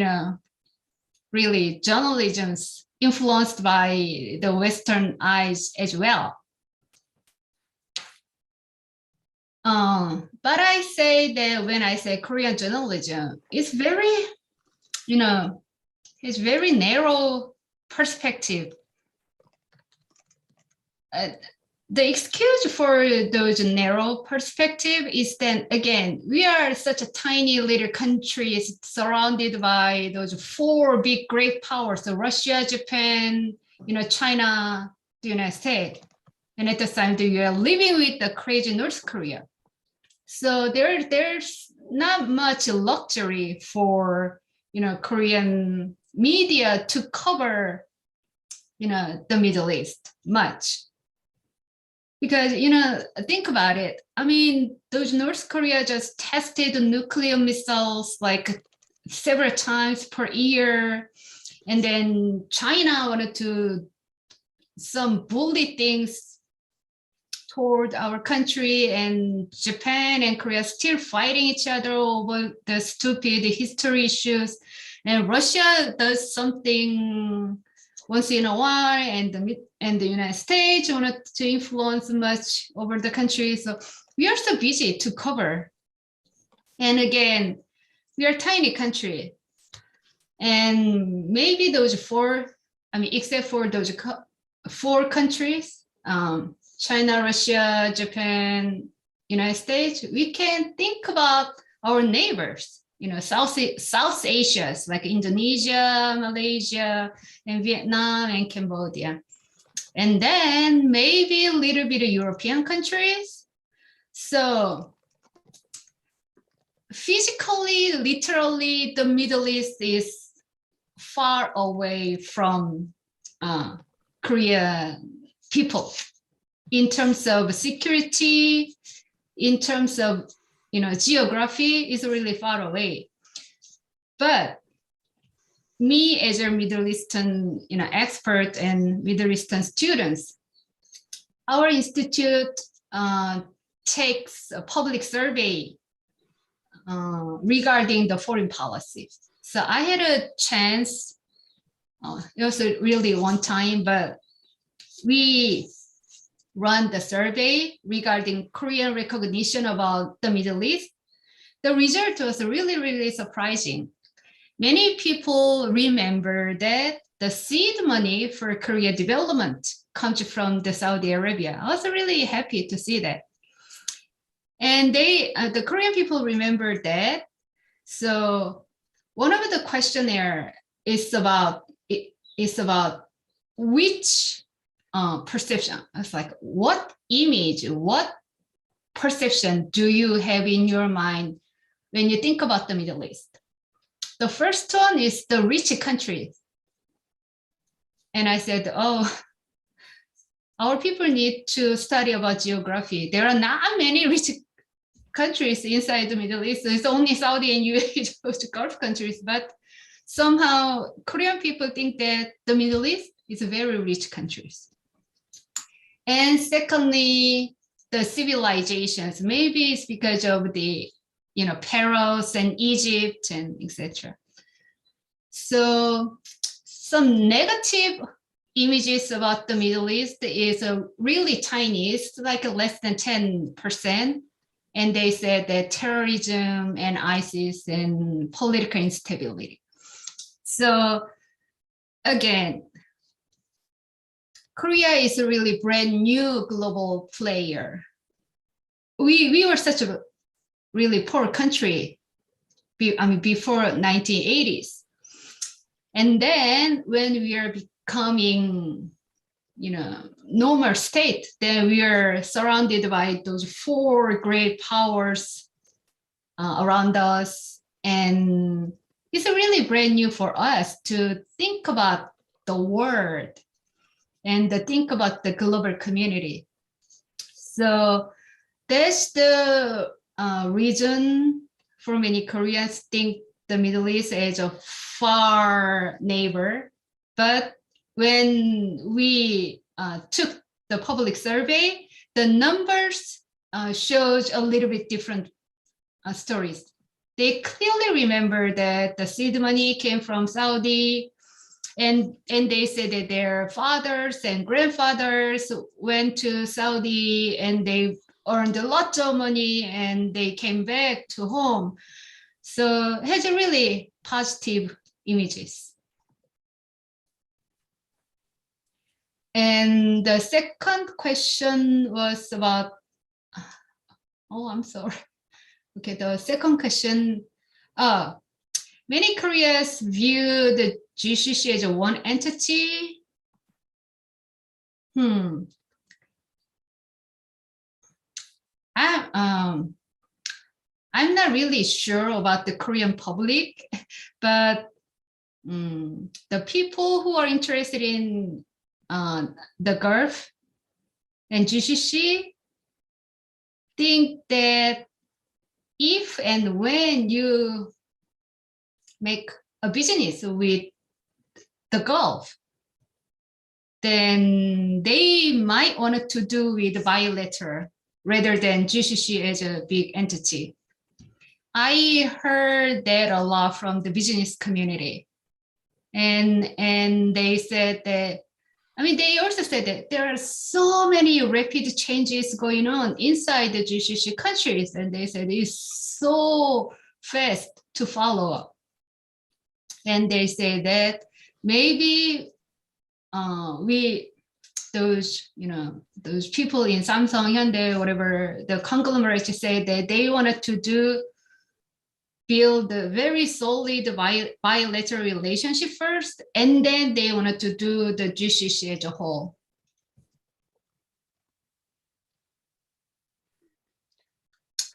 really journalisms influenced by the Western eyes as well. But I say that when I say Korean journalism, it's very, it's very narrow perspective. the excuse for those narrow perspective is that, again, we are such a tiny little country surrounded by those four big great powers, so Russia, Japan, China, the United States. And at the same time, we are living with the crazy North Korea. So there's not much luxury for, Korean media to cover, the Middle East much. Because, think about it. I mean, those North Korea just tested nuclear missiles like several times per year. And then China wanted to some bully things toward our country, and Japan and Korea still fighting each other over the stupid history issues. And Russia does something once in a while, and the United States wanted to influence much over the country. So we are so busy to cover. And again, we are a tiny country. And maybe those except for those four countries, China, Russia, Japan, United States, we can think about our neighbors, South Asia, like Indonesia, Malaysia, and Vietnam, and Cambodia. And then maybe a little bit of European countries. So physically, literally, the Middle East is far away from Korea people in terms of security, in terms of geography is really far away. But me as a Middle Eastern expert and Middle Eastern students, our institute takes a public survey regarding the foreign policy. So I had a chance, it was really one time, but we run the survey regarding Korean recognition about the Middle East. The result was really, really surprising. Many people remember that the seed money for Korea development comes from the Saudi Arabia. I was really happy to see that. And the Korean people remember that. So one of the questionnaire is about which perception. It's like, what image, what perception do you have in your mind when you think about the Middle East? The first one is the rich countries. And I said, oh, our people need to study about geography. There are not many rich countries inside the Middle East. It's only Saudi and UAE, those Gulf countries. But somehow Korean people think that the Middle East is a very rich countries. And secondly, the civilizations. Maybe it's because of the, Paros and Egypt and etc. So some negative images about the Middle East is really tiny. It's like less than 10%. And they said that terrorism and ISIS and political instability. So again, Korea is a really brand new global player. We were such a really poor country, before 1980s. And then when we are becoming, normal state, then we are surrounded by those four great powers around us. And it's really brand new for us to think about the world and to think about the global community. So that's the reason for many Koreans think the Middle East as a far neighbor. But when we took the public survey, the numbers shows a little bit different stories. They clearly remember that the seed money came from Saudi, and they said that their fathers and grandfathers went to Saudi and they earned a lot of money and they came back to home. So it has a really positive images. And the second question was about, oh, I'm sorry. Okay, the second question, many Koreans view the GCC as a one entity. I'm not really sure about the Korean public, but the people who are interested in the Gulf and GCC think that if and when you make a business with the Gulf, then they might want to do with bilateral rather than GCC as a big entity. I heard that a lot from the business community. And they said that, they also said that there are so many rapid changes going on inside the GCC countries. And they said it's so fast to follow up. And they say that maybe those people in Samsung, Hyundai, whatever, the conglomerates say that they wanted to build a very solid bilateral relationship first, and then they wanted to do the GCC as a whole.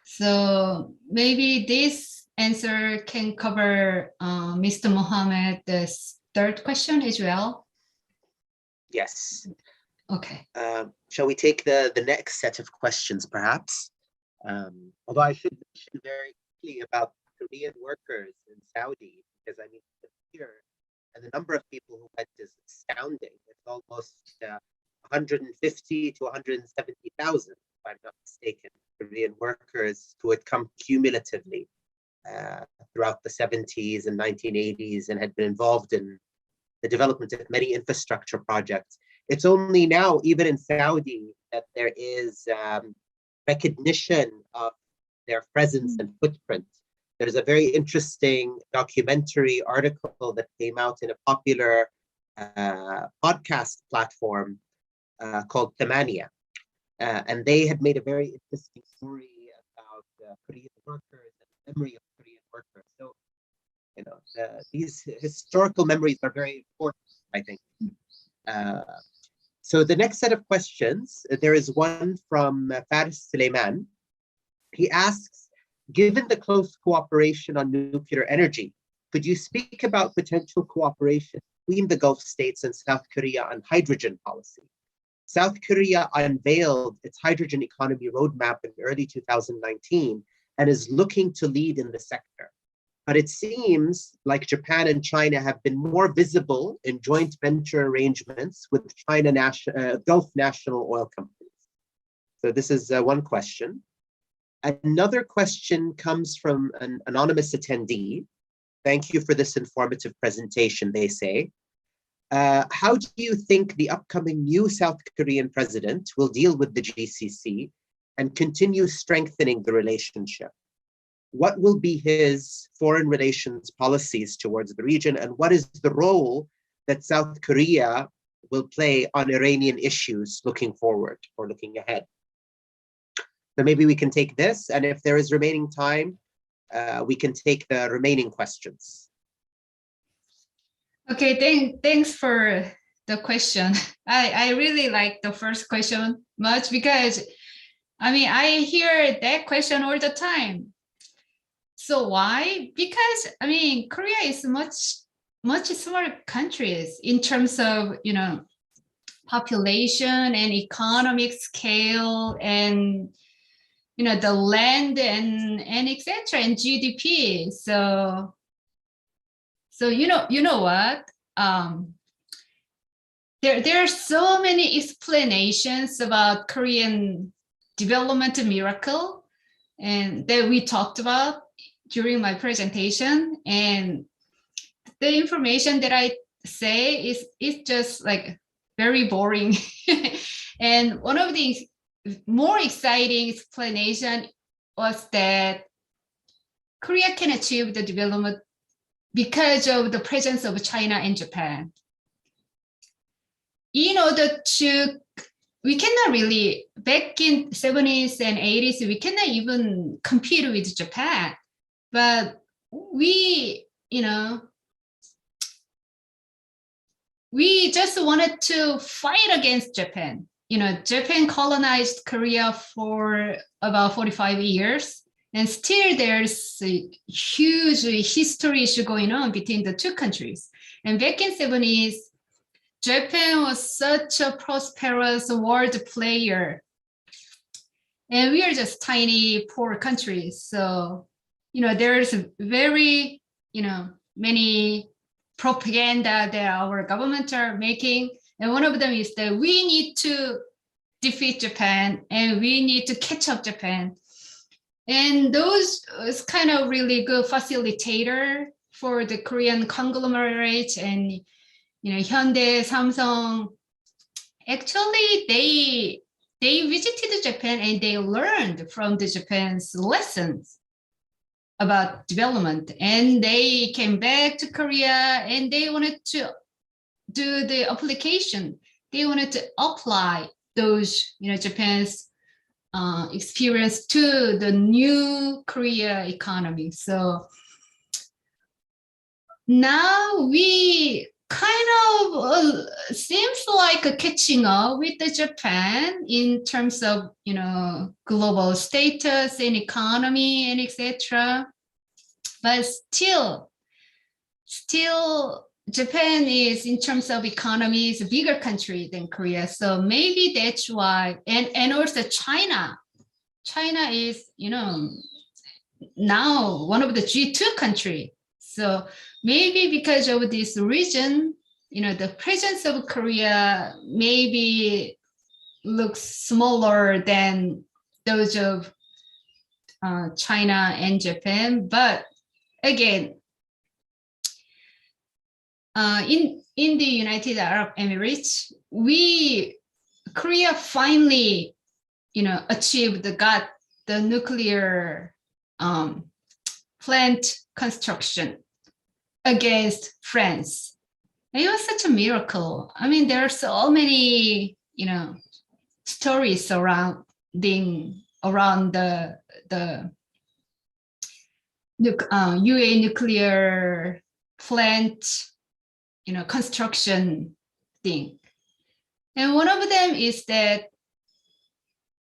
So maybe this answer can cover Mr. Mohammed's third question as well.
Yes.
Okay.
Shall we take the next set of questions, perhaps? Although I should mention very quickly about Korean workers in Saudi, because here, and the number of people who went is astounding. It's almost 150 to 170,000, if I'm not mistaken, Korean workers who had come cumulatively throughout the 70s and 1980s and had been involved in the development of many infrastructure projects. It's only now, even in Saudi, that there is recognition of their presence and footprint. There's a very interesting documentary article that came out in a popular podcast platform called Thamania. And they had made a very interesting story about Korean workers and the memory of Korean workers. So, these historical memories are very important, I think. So the next set of questions, there is one from Faris Suleiman. He asks, given the close cooperation on nuclear energy, could you speak about potential cooperation between the Gulf states and South Korea on hydrogen policy? South Korea unveiled its hydrogen economy roadmap in early 2019 and is looking to lead in the sector. But it seems like Japan and China have been more visible in joint venture arrangements with Gulf national oil companies. So this is one question. Another question comes from an anonymous attendee. Thank you for this informative presentation, they say. How do you think the upcoming new South Korean president will deal with the GCC and continue strengthening the relationship? What will be his foreign relations policies towards the region, and what is the role that South Korea will play on Iranian issues looking forward or looking ahead? So maybe we can take this, and if there is remaining time, we can take the remaining questions.
Okay, thanks for the question. I really like the first question much because, I hear that question all the time. So why? Because Korea is much smaller countries in terms of population and economic scale and the land and etc. and GDP. So you know what? There are so many explanations about Korean development miracle and that we talked about during my presentation, and the information that I say is just like very boring. And one of the more exciting explanation was that Korea can achieve the development because of the presence of China and Japan. in order to, we cannot really, back in 70s and 80s, we cannot even compete with Japan. But we, we just wanted to fight against Japan. Japan colonized Korea for about 45 years, and still there's a huge history issue going on between the two countries. And back in 70s, Japan was such a prosperous world player, and we are just tiny, poor countries. So, there's very, many propaganda that our government are making. And one of them is that we need to defeat Japan and we need to catch up Japan. And those is kind of really good facilitator for the Korean conglomerates and, Hyundai, Samsung. Actually, they visited Japan and they learned from the Japan's lessons about development, and they came back to Korea and they wanted to do the application. They wanted to apply those, Japan's experience to the new Korea economy. So now we kind of seems like catching up with the Japan in terms of, global status and economy and etc. But still Japan is, in terms of economy, is a bigger country than Korea. So maybe that's why, and also China is, now one of the G2 country. So maybe because of this region, the presence of Korea maybe looks smaller than those of China and Japan. But again, in the United Arab Emirates, Korea finally, got the nuclear plant construction against France. And it was such a miracle. I mean, there are so many, stories surrounding around the UA nuclear plant, construction thing. And one of them is that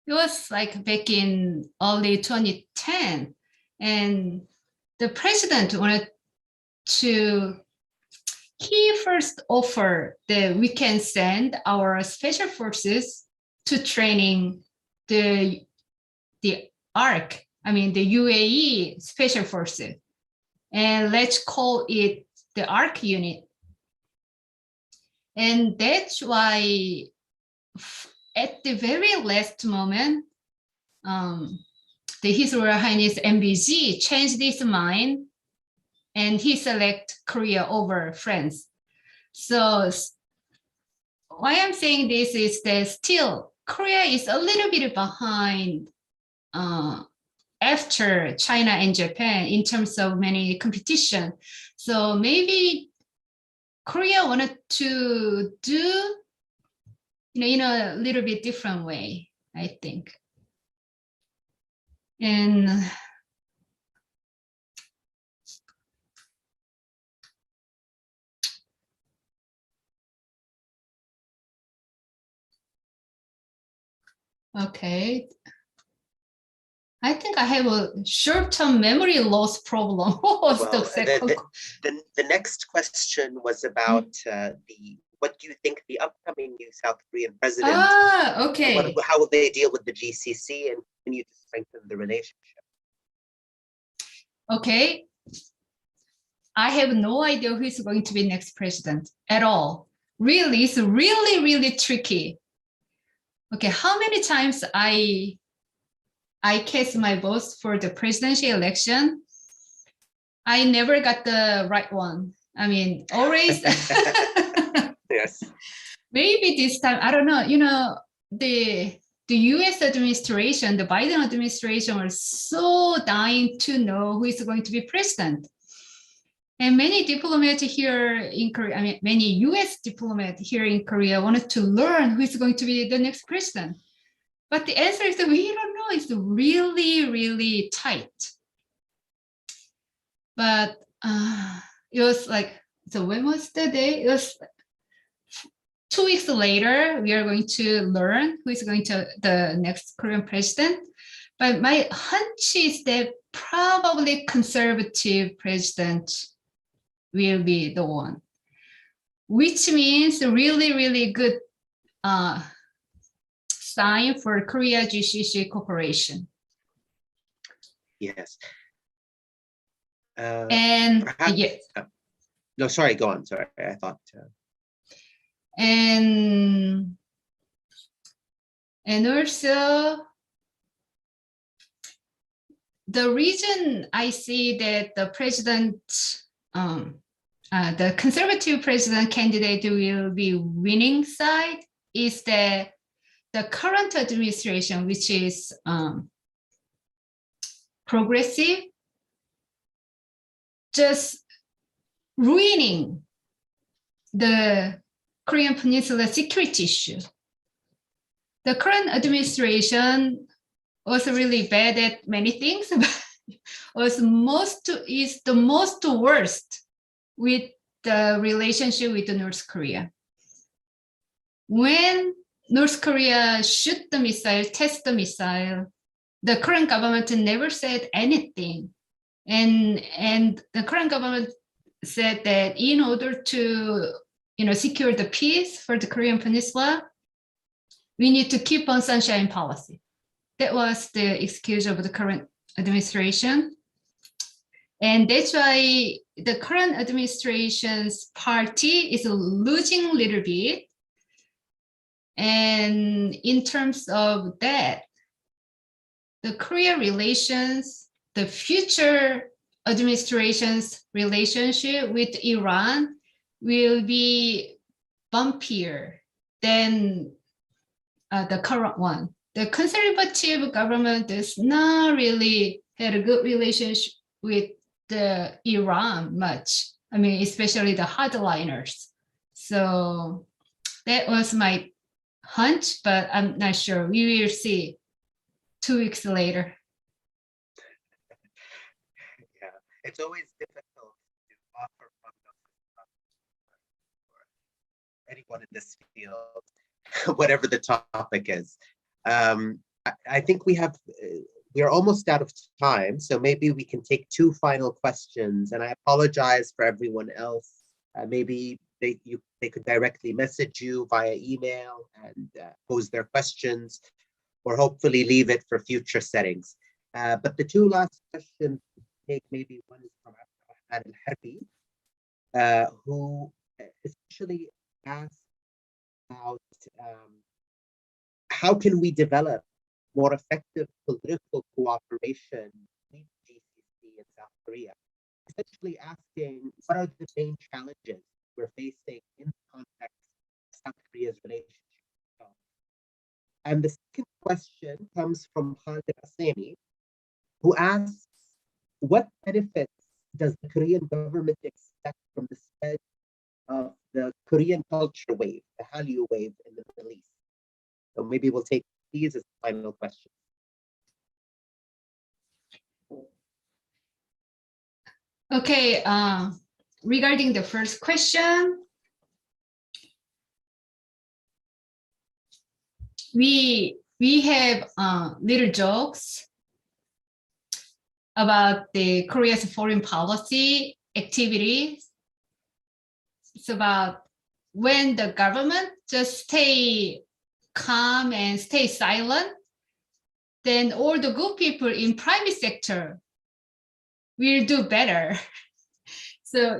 it was like back in early 2010, and the president wanted to, he first offered that we can send our special forces to training the ARC, the UAE special forces, and let's call it the ARC unit. And that's why at the very last moment, His Royal Highness MBG changed his mind and he selected Korea over France. So why I'm saying this is that still Korea is a little bit behind after China and Japan in terms of many competition. So maybe Korea wanted to do, in a little bit different way, I think. And okay. I think I have a short-term memory loss problem.
Well, the next question was about what do you think the upcoming new South Korean president?
Okay.
How will they deal with the GCC and continue to strengthen the relationship?
Okay. I have no idea who is going to be next president at all. Really, it's really, really tricky. Okay, how many times I cast my votes for the presidential election? I never got the right one. Always.
Yes.
Maybe this time, I don't know, the US administration, the Biden administration was so dying to know who is going to be president. And many diplomats here in Korea, I mean, many US diplomats here in Korea wanted to learn who is going to be the next president. But the answer is that we don't know. It's really, really tight. But it was like, so when was the day? It was 2 weeks later, we are going to learn who is going to the next Korean president. But my hunch is that probably conservative president will be the one, which means really, really good sign for Korea GCC cooperation.
Yes.
And
perhaps,
yes.
No, sorry, go on. Sorry, I thought.
And also, the reason I see that the president, the conservative president candidate will be winning side is that the current administration, which is progressive, just ruining the Korean Peninsula security issue. The current administration was really bad at many things, but is the most worst with the relationship with North Korea. When North Korea shoot the missile, test the missile, the current government never said anything. And the current government said that in order to secure the peace for the Korean Peninsula, we need to keep on sunshine policy. That was the excuse of the current administration. And that's why the current administration's party is losing a little bit. And in terms of that, the Korea relations, the future administration's relationship with Iran will be bumpier than the current one. The conservative government does not really had a good relationship with the Iran much. I mean, especially the hardliners. So that was my hunch, but I'm not sure. We will see 2 weeks later.
Yeah, it's always difficult to offer for anyone in this field, whatever the topic is. I think we are almost out of time, so maybe we can take 2 final questions. And I apologize for everyone else. Maybe they could directly message you via email and pose their questions, or hopefully leave it for future settings. But the 2 last questions, maybe one is from Ahmed Al-Harbi, who essentially asked about how can we develop more effective political cooperation between GCC and South Korea? Essentially asking, what are the main challenges we're facing in the context of South Korea's relationship? And the second question comes from Khalid Asemi, who asks, what benefits does the Korean government expect from the spread of the Korean culture wave, the Hallyu wave in the Middle East? So maybe we'll take these as the final question.
Okay, regarding the first question, we have little jokes about the Korea's foreign policy activities. It's about when the government just stay calm and stay silent, then all the good people in private sector will do better. So,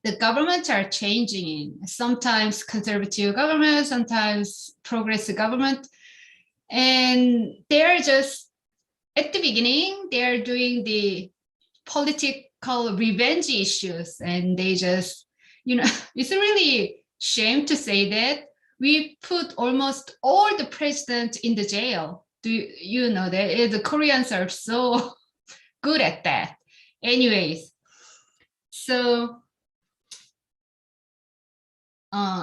the governments are changing. Sometimes conservative government, sometimes progressive government. And they're just, at the beginning, they're doing the political revenge issues. And they just, it's really shame to say that we put almost all the presidents in the jail. Do you know that the Koreans are so good at that? Anyways, So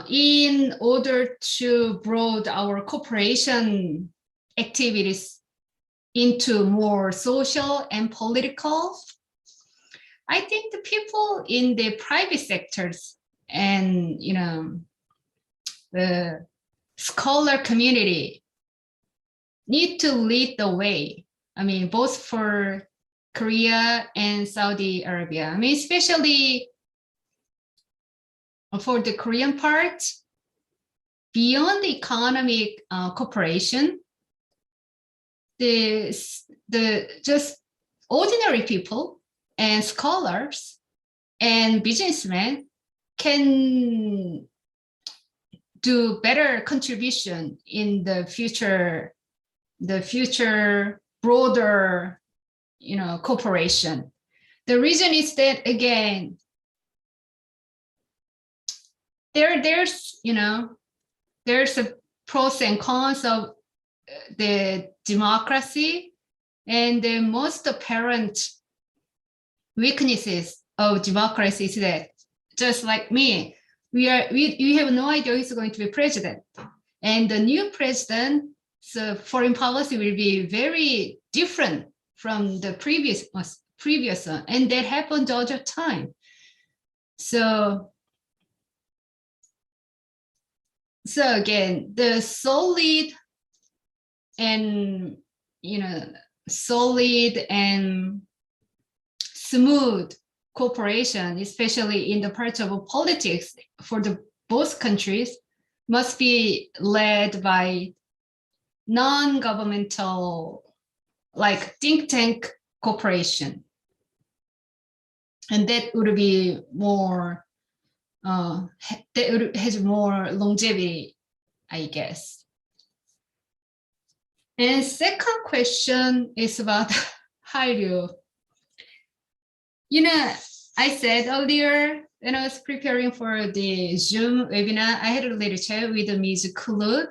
in order to broaden our cooperation activities into more social and political, I think the people in the private sectors and the scholar community need to lead the way. I mean, both for Korea and Saudi Arabia. I mean, especially for the Korean part, beyond the economic cooperation, the just ordinary people and scholars and businessmen can do better contribution in the future broader cooperation. The reason is that, again, there's a pros and cons of the democracy, and the most apparent weaknesses of democracy is that, just like me, we have no idea who's going to be president, and the new president's foreign policy will be very different from the previous one, and that happened all the time. So again, the solid and smooth cooperation, especially in the part of politics for the both countries, must be led by non-governmental, like think tank cooperation, and that would be more has more longevity, I guess. And second question is about Hallyu. I said earlier when I was preparing for the Zoom webinar, I had a little chat with Ms. Kulud.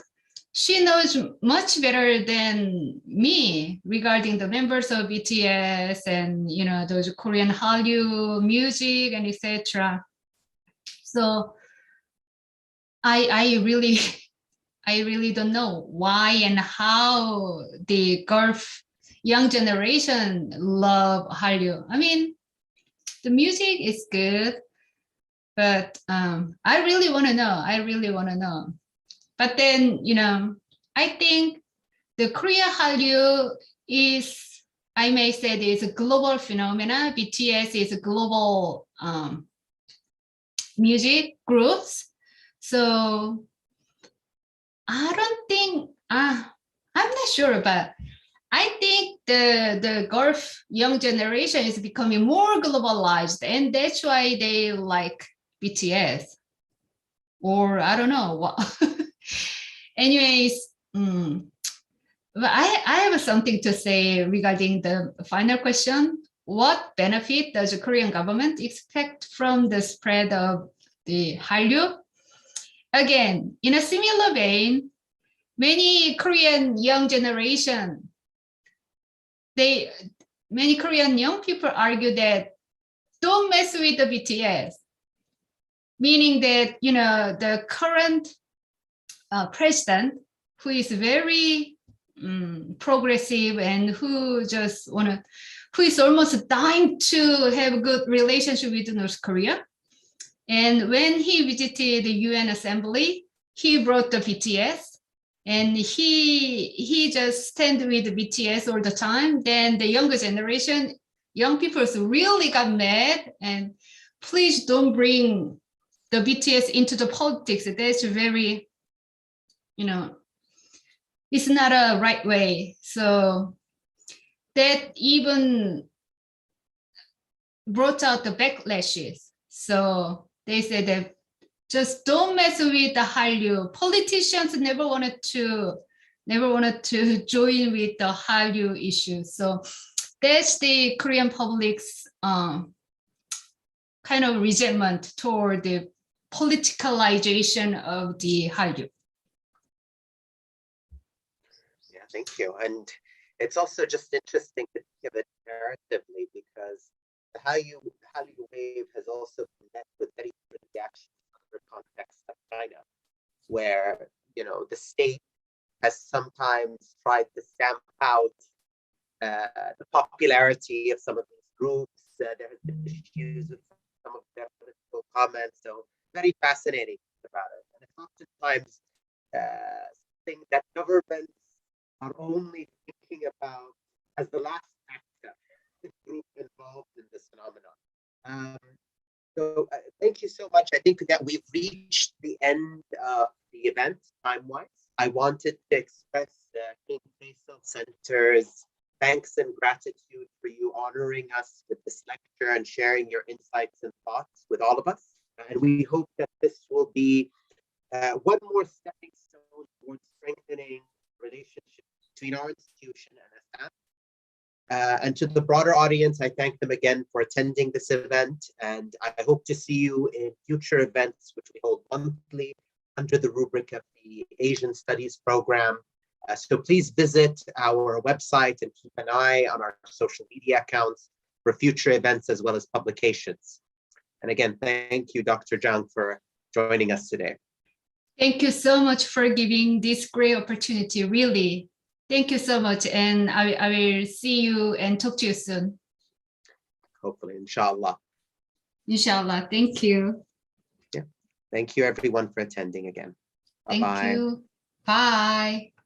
She knows much better than me regarding the members of BTS and those Korean Hallyu music and etc. So I really don't know why and how the Gulf young generation love Hallyu. I mean, the music is good, but I really want to know. But then, I think the Korean Hallyu is, I may say, is a global phenomena. BTS is a global music groups. So I don't think, I'm not sure, but I think the Gulf young generation is becoming more globalized, and that's why they like BTS. Or I don't know what. Anyways, but I have something to say regarding the final question. What benefit does the Korean government expect from the spread of the Hallyu? Again, in a similar vein, many Korean young generation, many Korean young people argue that don't mess with the BTS, meaning that the current president, who is very progressive and who is almost dying to have a good relationship with North Korea. And when he visited the UN Assembly, he brought the BTS, and he just stand with the BTS all the time. Then the younger generation, young people really got mad, and please don't bring the BTS into the politics. That's very, it's not a right way. So that even brought out the backlashes. So they said that just don't mess with the Hallyu. Politicians never wanted to join with the Hallyu issue. So that's the Korean public's kind of resentment toward the politicalization of the Hallyu.
Yeah, thank you. And it's also just interesting to think of it narratively, because the Hallyu wave has also been met with very different reactions in other contexts like China, where the state has sometimes tried to stamp out the popularity of some of these groups. There has been issues with some of their political comments. So very fascinating about it. And it's oftentimes something that governments are only thinking about as the last actor, the group involved in this phenomenon. So thank you so much. I think that we've reached the end of the event time-wise. I wanted to express King Faisal Center's thanks and gratitude for you honoring us with this lecture and sharing your insights and thoughts with all of us. And we hope that this will be one more stepping stone towards strengthening relationships between our institution and Assam. And to the broader audience, I thank them again for attending this event, and I hope to see you in future events, which we hold monthly under the rubric of the Asian Studies program. So please visit our website and keep an eye on our social media accounts for future events as well as publications. And again, thank you, Dr. Zhang, for joining us today.
Thank you so much for giving this great opportunity, really. Thank you so much, and I will see you and talk to you soon.
Hopefully, inshallah.
Inshallah, thank you.
Yeah, thank you everyone for attending again.
Thank
Bye-bye.
you. Bye.